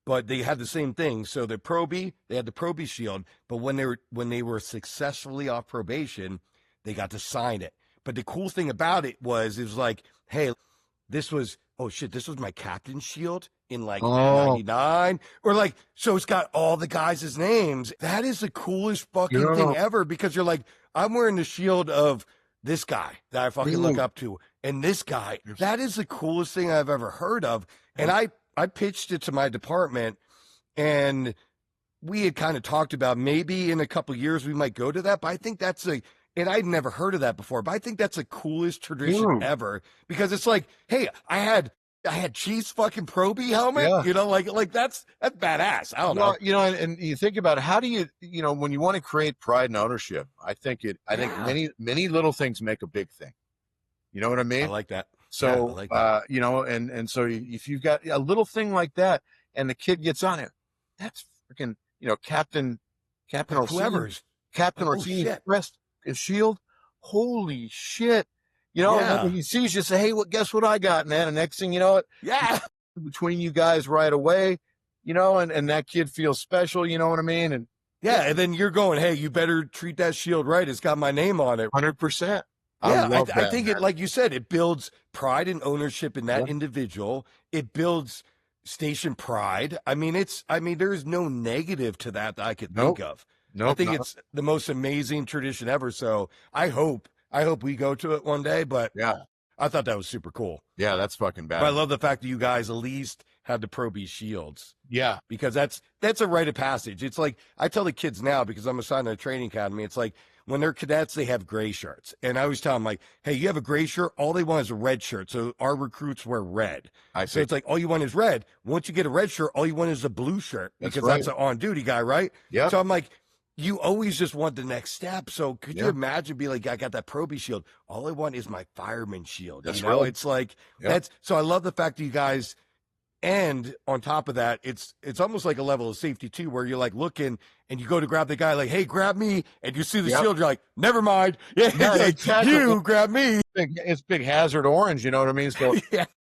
Speaker 1: But they had the same thing. So they had the Proby shield, but when they were successfully off probation, they got to sign it. But the cool thing about it was like, hey, this was my captain's shield in like 99, or like, so it's got all the guys' names. That is the coolest fucking thing ever, because you're like, I'm wearing the shield of this guy that I fucking look up to, and this guy. That is the coolest thing I've ever heard of. And I pitched it to my department, and we had kind of talked about maybe in a couple of years we might go to that. But I think and I'd never heard of that before, but I think that's the coolest tradition ever, because it's like, hey, I had Chief's fucking Proby helmet, like that's badass. I don't know.
Speaker 2: And you think about it, how do you, when you want to create pride and ownership, I think many little things make a big thing. You know what I mean? I
Speaker 1: like that.
Speaker 2: So,
Speaker 1: I like that.
Speaker 2: And so if you've got a little thing like that and the kid gets on it, that's freaking, Captain
Speaker 1: whoever's
Speaker 2: Captain Orsini's crest, his shield. Holy shit. And he sees you, say, hey, guess what I got, man? And next thing you know, between you guys right away, and that kid feels special, you know what I mean? And
Speaker 1: and then you're going, hey, you better treat that shield right. It's got my name on it.
Speaker 2: 100%.
Speaker 1: I think it, like you said, it builds pride and ownership in that individual. It builds station pride. I mean, there's no negative to that I could think of. I think it's the most amazing tradition ever. So I hope we go to it one day, but I thought that was super cool.
Speaker 2: Yeah, that's fucking bad.
Speaker 1: But I love the fact that you guys at least had the Pro B shields.
Speaker 2: Yeah.
Speaker 1: Because that's a rite of passage. It's like I tell the kids now, because I'm assigned to a training academy, it's like when they're cadets, they have gray shirts. And I always tell them, like, hey, you have a gray shirt, all they want is a red shirt. So our recruits wear red. So it's like all you want is red. Once you get a red shirt, all you want is a blue shirt, because that's an on-duty guy, right?
Speaker 2: Yeah.
Speaker 1: So I'm like, you always just want the next step. So could you imagine be like, I got that Pro B shield. All I want is my fireman shield.
Speaker 2: That's
Speaker 1: you know,
Speaker 2: right.
Speaker 1: it's like that's so I love the fact that you guys. And on top of that, it's almost like a level of safety too, where you're like looking and you go to grab the guy, like, hey, grab me, and you see the shield, you're like, never mind,
Speaker 2: exactly.
Speaker 1: You grab me.
Speaker 2: It's big hazard orange, you know what I mean? So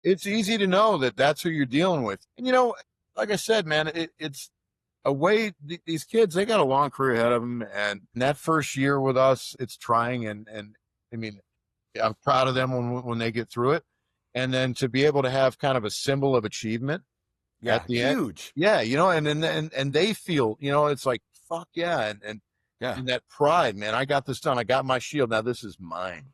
Speaker 2: it's easy to know that that's who you're dealing with. And you know, like I said, man, it's a way. These kids, they got a long career ahead of them, and that first year with us, it's trying, and I mean, I'm proud of them when they get through it. And then to be able to have kind of a symbol of achievement at the
Speaker 1: huge.
Speaker 2: end. You know, and they feel, you know, it's like, fuck yeah. And that pride, man, I got this done. I got my shield. Now this is mine.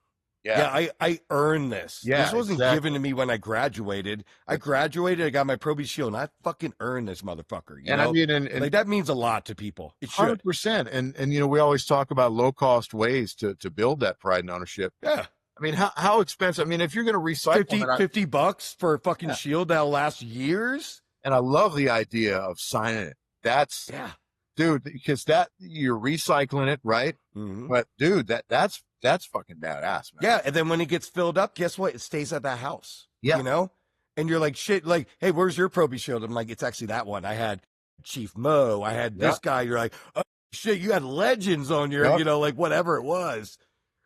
Speaker 1: I earned this. This wasn't given to me when I graduated. I graduated, I got my Pro B shield, and I fucking earned this motherfucker. You know?
Speaker 2: I mean, and
Speaker 1: like that means a lot to people. It should.
Speaker 2: 100%. And you know, we always talk about low cost ways to build that pride and ownership.
Speaker 1: Yeah.
Speaker 2: I mean, how expensive? I mean, if you're going to recycle
Speaker 1: $50 for a fucking shield that'll last years.
Speaker 2: And I love the idea of signing it. That's dude, because that you're recycling it, right?
Speaker 1: Mm-hmm.
Speaker 2: But dude, that's fucking badass, man.
Speaker 1: Yeah, and then when it gets filled up, guess what? It stays at that house.
Speaker 2: Yeah,
Speaker 1: you know. And you're like, shit, like, hey, where's your Pro B shield? I'm like, it's actually that one. I had Chief Mo. I had this guy. You're like, oh shit, you had legends on your, you know, like whatever it was.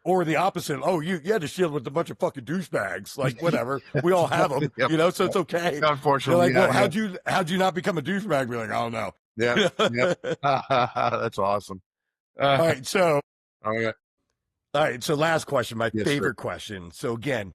Speaker 1: Or the opposite. Oh, you had a shield with a bunch of fucking douchebags. Like, whatever. We all have them, you know, so it's okay.
Speaker 2: Unfortunately.
Speaker 1: You're like, well, how'd you not become a douchebag? Be like, I don't know.
Speaker 2: Yeah. That's awesome.
Speaker 1: All right. So,
Speaker 2: all
Speaker 1: right. So last question, my favorite question. So again,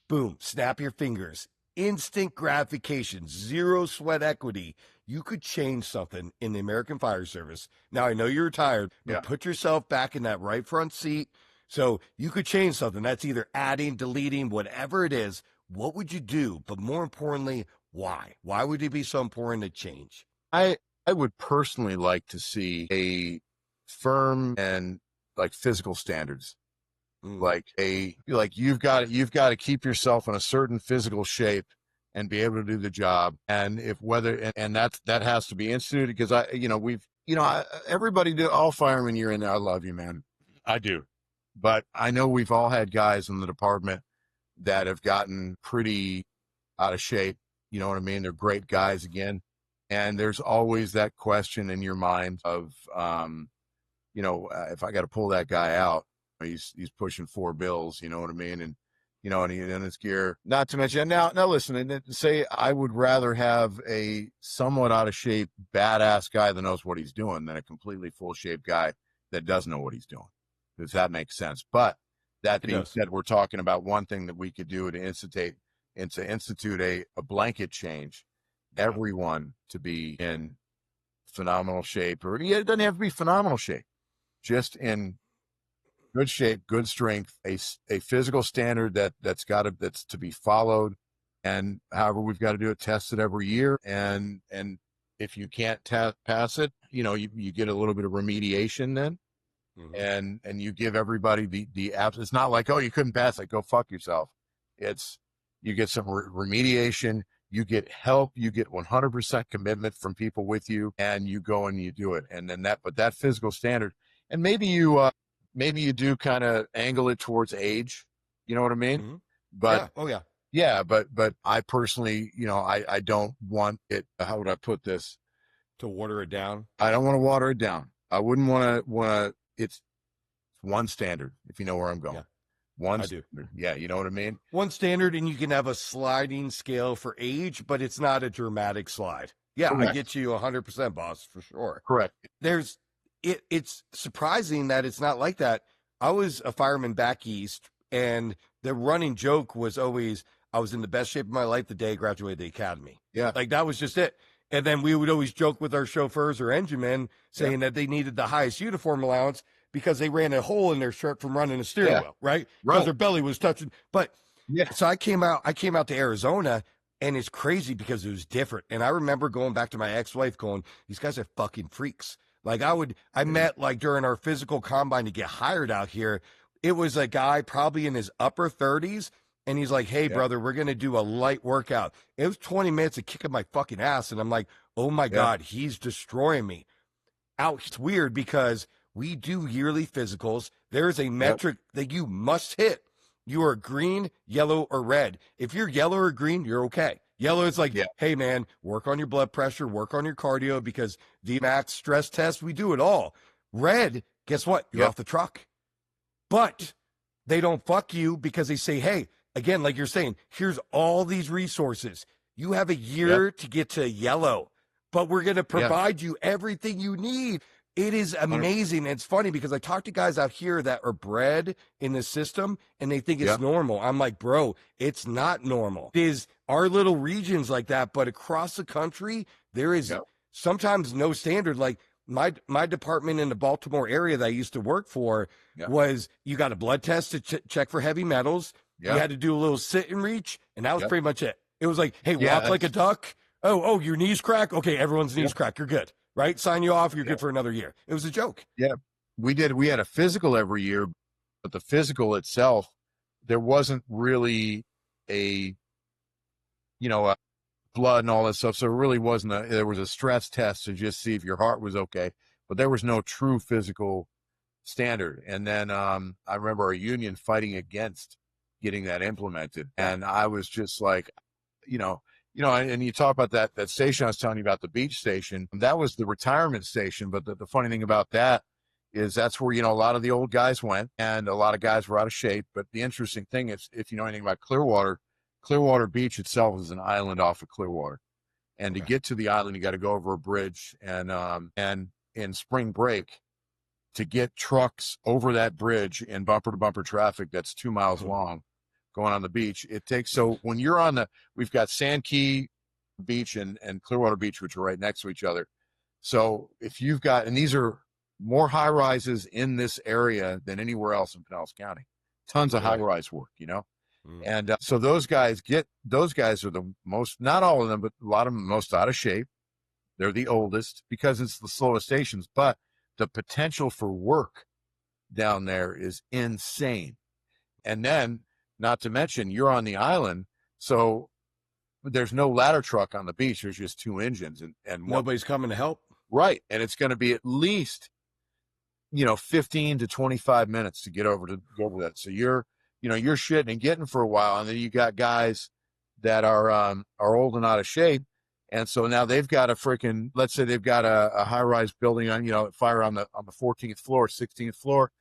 Speaker 1: boom, snap your fingers, instant gratification, zero sweat equity. You could change something in the American Fire Service. Now, I know you're retired, but put yourself back in that right front seat. So you could change something. That's either adding, deleting, whatever it is. What would you do? But more importantly, why? Why would it be so important to change?
Speaker 2: I would personally like to see a firm and like physical standards. Like you've got to keep yourself in a certain physical shape and be able to do the job. And that has to be instituted, because everybody do, all firemen you're in there. I love you, man. I do. But I know we've all had guys in the department that have gotten pretty out of shape. You know what I mean? They're great guys again. And there's always that question in your mind of, if I got to pull that guy out, he's pushing 4 bills, you know what I mean? And, you know, and in his gear, not to mention now listen, and say I would rather have a somewhat out of shape, badass guy that knows what he's doing than a completely full shape guy that doesn't know what he's doing. Does that make sense? But that being said, we're talking about one thing that we could do to institute a blanket change, everyone to be in phenomenal shape, or it doesn't have to be phenomenal shape, just in good shape, good strength, a physical standard that's to be followed. And however we've got to do it, test it every year. And if you can't pass it, you know, you get a little bit of remediation then. And you give everybody the apps. It's not like, oh, you couldn't pass it, go fuck yourself. It's you get some remediation, you get help, you get 100% commitment from people with you, and you go and you do it. And then that physical standard, and maybe you do kind of angle it towards age. You know what I mean? But but I personally, you know, I don't want it. How would I put this?
Speaker 1: To water it down.
Speaker 2: I don't want to water it down. I wouldn't want to. It's one standard, if you know where I'm going. One standard. Yeah, you know what I mean?
Speaker 1: One standard, and you can have a sliding scale for age, but it's not a dramatic slide. Yeah, correct. I get you 100%, boss, for sure.
Speaker 2: Correct.
Speaker 1: It's surprising that it's not like that. I was a fireman back east, and the running joke was always, I was in the best shape of my life the day I graduated the academy.
Speaker 2: Yeah.
Speaker 1: Like, that was just it. And then we would always joke with our chauffeurs or engine men saying that they needed the highest uniform allowance because they ran a hole in their shirt from running a steering wheel, right? Because their belly was touching. But so I came out to Arizona, And it's crazy because it was different. And I remember going back to my ex-wife going, these guys are fucking freaks. Like I met like during our physical combine to get hired out here. It was a guy probably in his upper 30s. And he's like, hey, brother, we're going to do a light workout. It was 20 minutes of kicking my fucking ass. And I'm like, oh my God, he's destroying me. It's weird because we do yearly physicals. There is a metric that you must hit. You are green, yellow, or red. If you're yellow or green, you're okay. Yellow is like, hey, man, work on your blood pressure, work on your cardio, because the max stress test, we do it all. Red, guess what? You're off the truck. But they don't fuck you because they say, hey, again, like you're saying, here's all these resources. You have a year to get to yellow, but we're going to provide you everything you need. It is amazing. It's funny because I talk to guys out here that are bred in the system and they think it's normal. I'm like, bro, it's not normal. It is our little regions like that, but across the country, there is sometimes no standard. Like my department in the Baltimore area that I used to work for was you got a blood test to check for heavy metals. You had to do a little sit and reach, and that was pretty much it. It was like, hey, walk like a duck. Oh, your knees crack? Okay, everyone's knees crack. You're good, right? Sign you off. You're good for another year. It was a joke.
Speaker 2: Yeah, we did. We had a physical every year, but the physical itself, there wasn't really a blood and all that stuff. So it really wasn't there was a stress test to just see if your heart was okay, but there was no true physical standard. And then I remember our union fighting against getting that implemented. And I was just like, and you talk about that station I was telling you about, the beach station, that was the retirement station. But the funny thing about that is that's where, a lot of the old guys went and a lot of guys were out of shape. But the interesting thing is, if you know anything about Clearwater Beach itself is an island off of Clearwater. And to get to the island, you got to go over a bridge. And in spring break, to get trucks over that bridge in bumper to bumper traffic that's 2 miles long going on the beach, it takes, so when you're on we've got Sand Key Beach and Clearwater Beach, which are right next to each other. So if you've got, and these are more high rises in this area than anywhere else in Pinellas County, tons of high rise work, And so those guys are the most, not all of them, but a lot of them most out of shape. They're the oldest because it's the slowest stations, but the potential for work down there is insane. And then, not to mention, you're on the island, so there's no ladder truck on the beach. There's just two engines, and
Speaker 1: nobody's coming to help.
Speaker 2: Right, and it's going to be at least 15 to 25 minutes to get over that. So you're shitting and getting for a while, and then you got guys that are old and out of shape, and so now they've got let's say they've got a high rise building on fire on the 14th floor, 16th floor,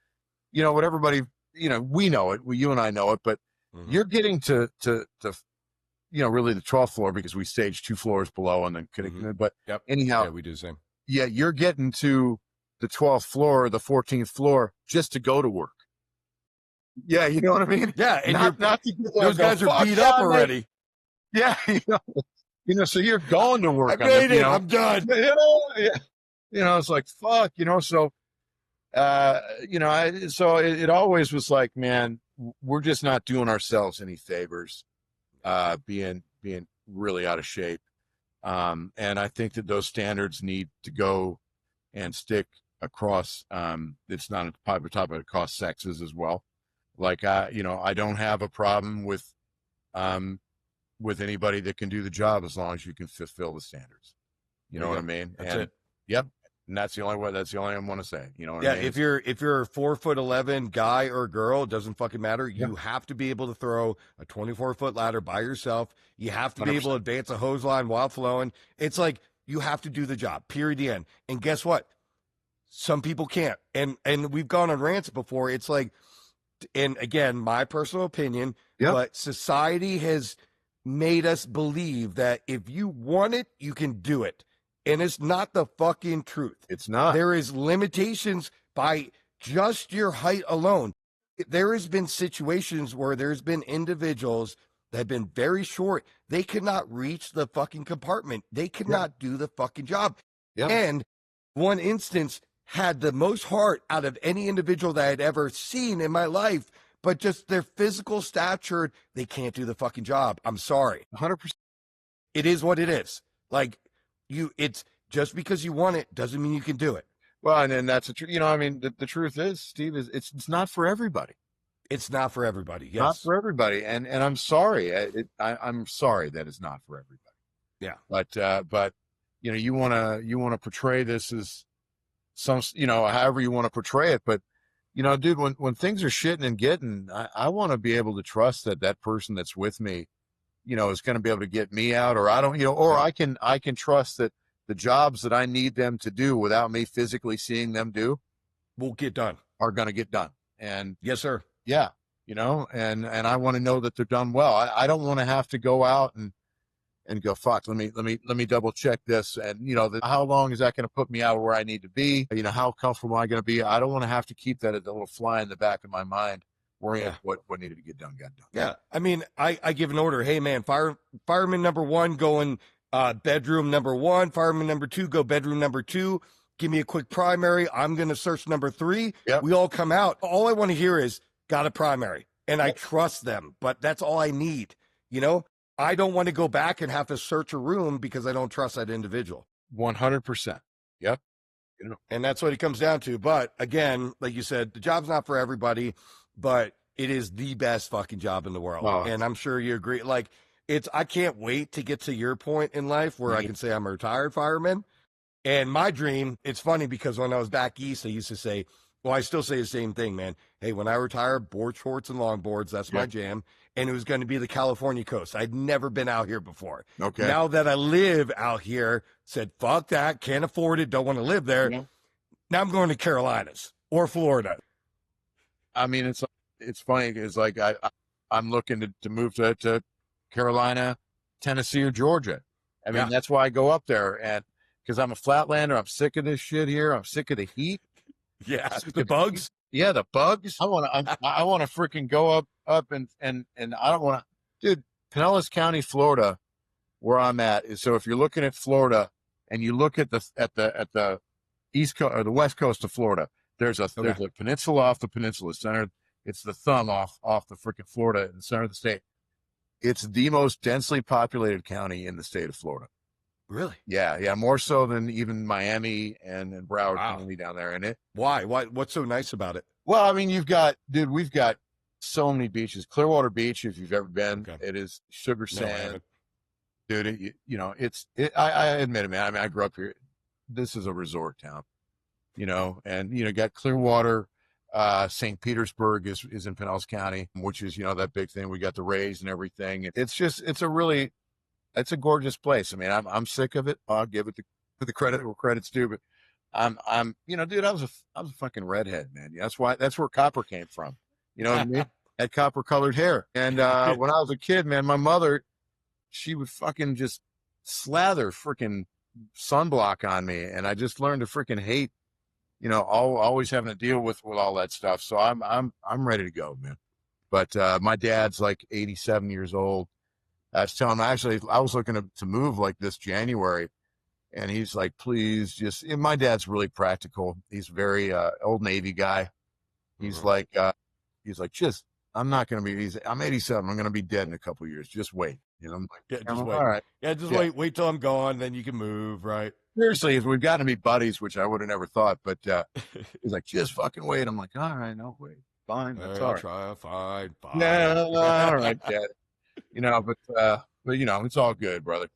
Speaker 2: what everybody we know it, you and I know it, but you're getting to really the 12th floor because we staged 2 floors below and then but anyhow,
Speaker 1: we do the same.
Speaker 2: Yeah, you're getting to the 12th floor or the 14th floor just to go to work. Yeah, you know what I mean?
Speaker 1: Yeah, and
Speaker 2: those guys are beat up already. Yeah, so you're going to work.
Speaker 1: I made it. I'm done.
Speaker 2: It's like, fuck, so, so it always was like, man, we're just not doing ourselves any favors, being really out of shape. And I think that those standards need to go and stick across, it's not a topic across sexes as well. Like, I don't have a problem with anybody that can do the job as long as you can fulfill the standards. You know what I mean?
Speaker 1: That's it.
Speaker 2: Yep. And that's the only way. That's the only thing I want to say. You know what I mean?
Speaker 1: If you're a 4'11" guy or girl, it doesn't fucking matter. You have to be able to throw a 24-foot ladder by yourself. You have to be 100%. Able to advance a hose line while flowing. It's like you have to do the job. Period. The end. And guess what? Some people can't. And we've gone on rants before. It's like, and again, my personal opinion, but society has made us believe that if you want it, you can do it. And it's not the fucking truth.
Speaker 2: It's not.
Speaker 1: There is limitations by just your height alone. There has been situations where there's been individuals that have been very short. They could not reach the fucking compartment. They could not do the fucking job. And one instance had the most heart out of any individual that I had ever seen in my life, but just their physical stature, they can't do the fucking job. I'm sorry.
Speaker 2: 100%.
Speaker 1: It is what it is. Like it's just because you want it doesn't mean you can do it.
Speaker 2: Well, and then that's the truth. I mean, the truth is, Steve, is it's not for everybody.
Speaker 1: It's not for everybody. Yes.
Speaker 2: Not for everybody. And I'm sorry. I'm sorry that it's not for everybody.
Speaker 1: Yeah.
Speaker 2: But you want to portray this as some, however you want to portray it. But, dude, when things are shitting and getting, I want to be able to trust that person that's with me, is going to be able to get me out, or I don't, or yeah. I can trust that the jobs that I need them to do without me physically seeing them do
Speaker 1: will get done,
Speaker 2: are going to get done. And
Speaker 1: yes, sir.
Speaker 2: Yeah. And I want to know that they're done well. I don't want to have to go out and go, fuck, let me double check this. And, how long is that going to put me out where I need to be? How comfortable am I going to be? I don't want to have to keep that as a little fly in the back of my mind, worrying what needed to get done, got done.
Speaker 1: Yeah. I mean, I give an order. Hey, man, fireman number 1 going bedroom number 1, fireman number 2, go bedroom number 2. Give me a quick primary. I'm going to search number 3.
Speaker 2: Yep.
Speaker 1: We all come out. All I want to hear is got a primary, and I trust them, but that's all I need. I don't want to go back and have to search a room because I don't trust that individual.
Speaker 2: 100%. Yep.
Speaker 1: And that's what it comes down to. But again, like you said, the job's not for everybody, but it is the best fucking job in the world. Oh. And I'm sure you agree. Like I can't wait to get to your point in life where I can say I'm a retired fireman. And my dream, it's funny because when I was back east, I used to say, well, I still say the same thing, man. Hey, when I retire, board shorts and longboards, that's my jam. And it was going to be the California coast. I'd never been out here before.
Speaker 2: Okay.
Speaker 1: Now that I live out here, said, fuck that, can't afford it, don't want to live there. Yeah. Now I'm going to Carolinas or Florida.
Speaker 2: I mean, it's funny. It's like I'm looking to move to Carolina, Tennessee, or Georgia. I mean, that's why I go up there. And because I'm a flatlander, I'm sick of this shit here. I'm sick of the heat.
Speaker 1: Yeah, the bugs.
Speaker 2: Yeah, the bugs. I want to freaking go up and I don't want to, dude. Pinellas County, Florida, where I'm at is, so if you're looking at Florida and you look at the east coast or the west coast of Florida, there's a peninsula off the peninsula center. It's the thumb off the freaking Florida in the center of the state. It's the most densely populated county in the state of Florida.
Speaker 1: Really?
Speaker 2: Yeah, more so than even Miami and Broward County down there. And
Speaker 1: why? What's so nice about it?
Speaker 2: Well, I mean, we've got so many beaches. Clearwater Beach, if you've ever been, it is sugar sand. No, dude, I admit it, man. I mean, I grew up here. This is a resort town, and got Clearwater. St. Petersburg is in Pinellas County, which is, that big thing. We got the Rays and everything. It's a gorgeous place. I mean, I'm sick of it. I'll give it the credit where credit's due, but I'm dude, I was a fucking redhead, man. That's where copper came from. You know what I mean? Had copper colored hair. And when I was a kid, man, my mother, she would fucking just slather freaking sunblock on me. And I just learned to freaking hate, always having to deal with all that stuff. So I'm ready to go, man. But my dad's like 87 years old. I was telling him, actually, I was looking to move like this January, and he's like, please just, and my dad's really practical. He's very old Navy guy. He's like, just, I'm 87. I'm going to be dead in a couple of years. Just wait. I'm like,
Speaker 1: just wait.
Speaker 2: All right.
Speaker 1: Yeah, just wait till I'm gone. Then you can move. Right.
Speaker 2: Seriously, if we've got to be buddies, which I would have never thought, but he's like, just fucking wait. I'm like, all right, no, wait. Fine. That's all right.
Speaker 1: Try, fine.
Speaker 2: Yeah, all right, Dad. But it's all good, brother.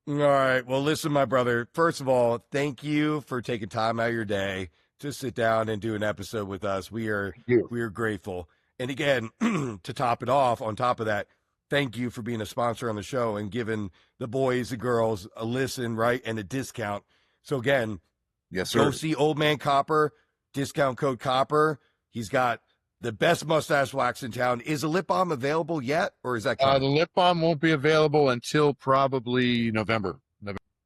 Speaker 1: All right. Well, listen, my brother, first of all, thank you for taking time out of your day to sit down and do an episode with us. We are grateful. And again, to top it off, on top of that, thank you for being a sponsor on the show and giving the boys and girls a listen, right, and a discount. So again,
Speaker 2: yes, sir.
Speaker 1: Go see Old Man Copper, discount code Copper. He's got the best mustache wax in town. Is a lip balm available yet, or is that coming?
Speaker 2: The lip balm won't be available until probably November.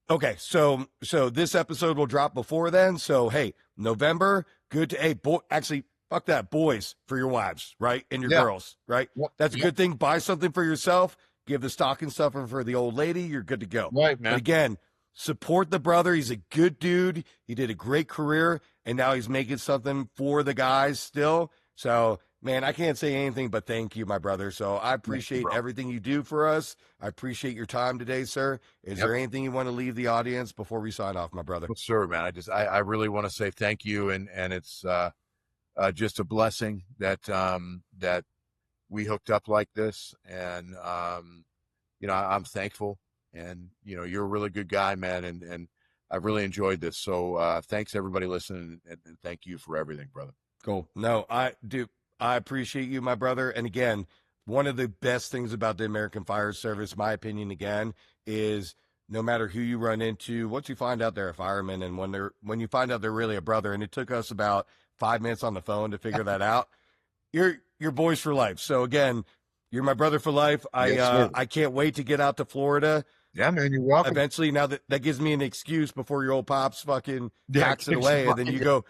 Speaker 1: Okay, so this episode will drop before then. So hey, November, good to actually fuck that, boys for your wives, right, and your girls, right? That's a good thing. Buy something for yourself. Give the stocking stuffer for the old lady. You're good to go.
Speaker 2: Right, man.
Speaker 1: But again, support the brother. He's a good dude. He did a great career, and now he's making something for the guys still. So Man, I can't say anything but thank you, my brother. So I appreciate everything you do for us. I appreciate your time today, sir. Is there anything you want to leave the audience before we sign off, my brother?
Speaker 2: Well, sir, man, I really want to say thank you. And it's just a blessing that, that we hooked up like this. And, I'm thankful, and, you're a really good guy, man. And I've really enjoyed this. So, thanks everybody listening, and thank you for everything, brother.
Speaker 1: Cool. No, I do. I appreciate you, my brother. And again, one of the best things about the American Fire Service, my opinion, again, is no matter who you run into, once you find out they're a fireman, and when you find out they're really a brother, and it took us about 5 minutes on the phone to figure that out, you're boys for life. So again, you're my brother for life. I can't wait to get out to Florida.
Speaker 2: Yeah, man, you're welcome.
Speaker 1: Eventually, now that gives me an excuse before your old pops fucking packs it away, and then you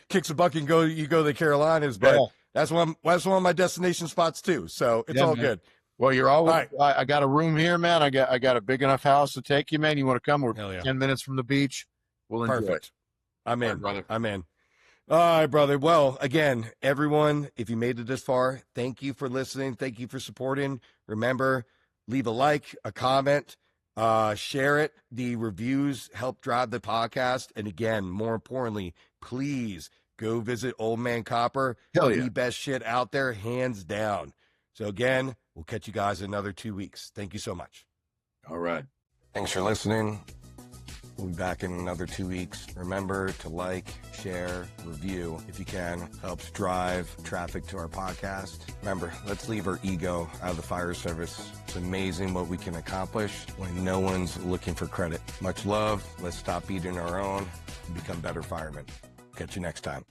Speaker 1: kick the bucket and you go to the Carolinas. But that's one of my destination spots too. So it's all good.
Speaker 2: Well, you're always. Right. I got a room here, man. I got a big enough house to take you, man. You want to come? We're 10 minutes from the beach. We'll enjoy it.
Speaker 1: I'm in, brother. I'm in. All right, brother. Well, again, everyone, if you made it this far, thank you for listening. Thank you for supporting. Remember, leave a like, a comment, share it. The reviews help drive the podcast. And again, more importantly, please go visit Old Man Copper. The best shit out there, hands down. So again, we'll catch you guys in another 2 weeks. Thank you so much.
Speaker 2: All right.
Speaker 1: Thanks for listening. We'll be back in another 2 weeks. Remember to like, share, review if you can. Helps drive traffic to our podcast. Remember, let's leave our ego out of the fire service. It's amazing what we can accomplish when no one's looking for credit. Much love. Let's stop eating our own and become better firemen. Catch you next time.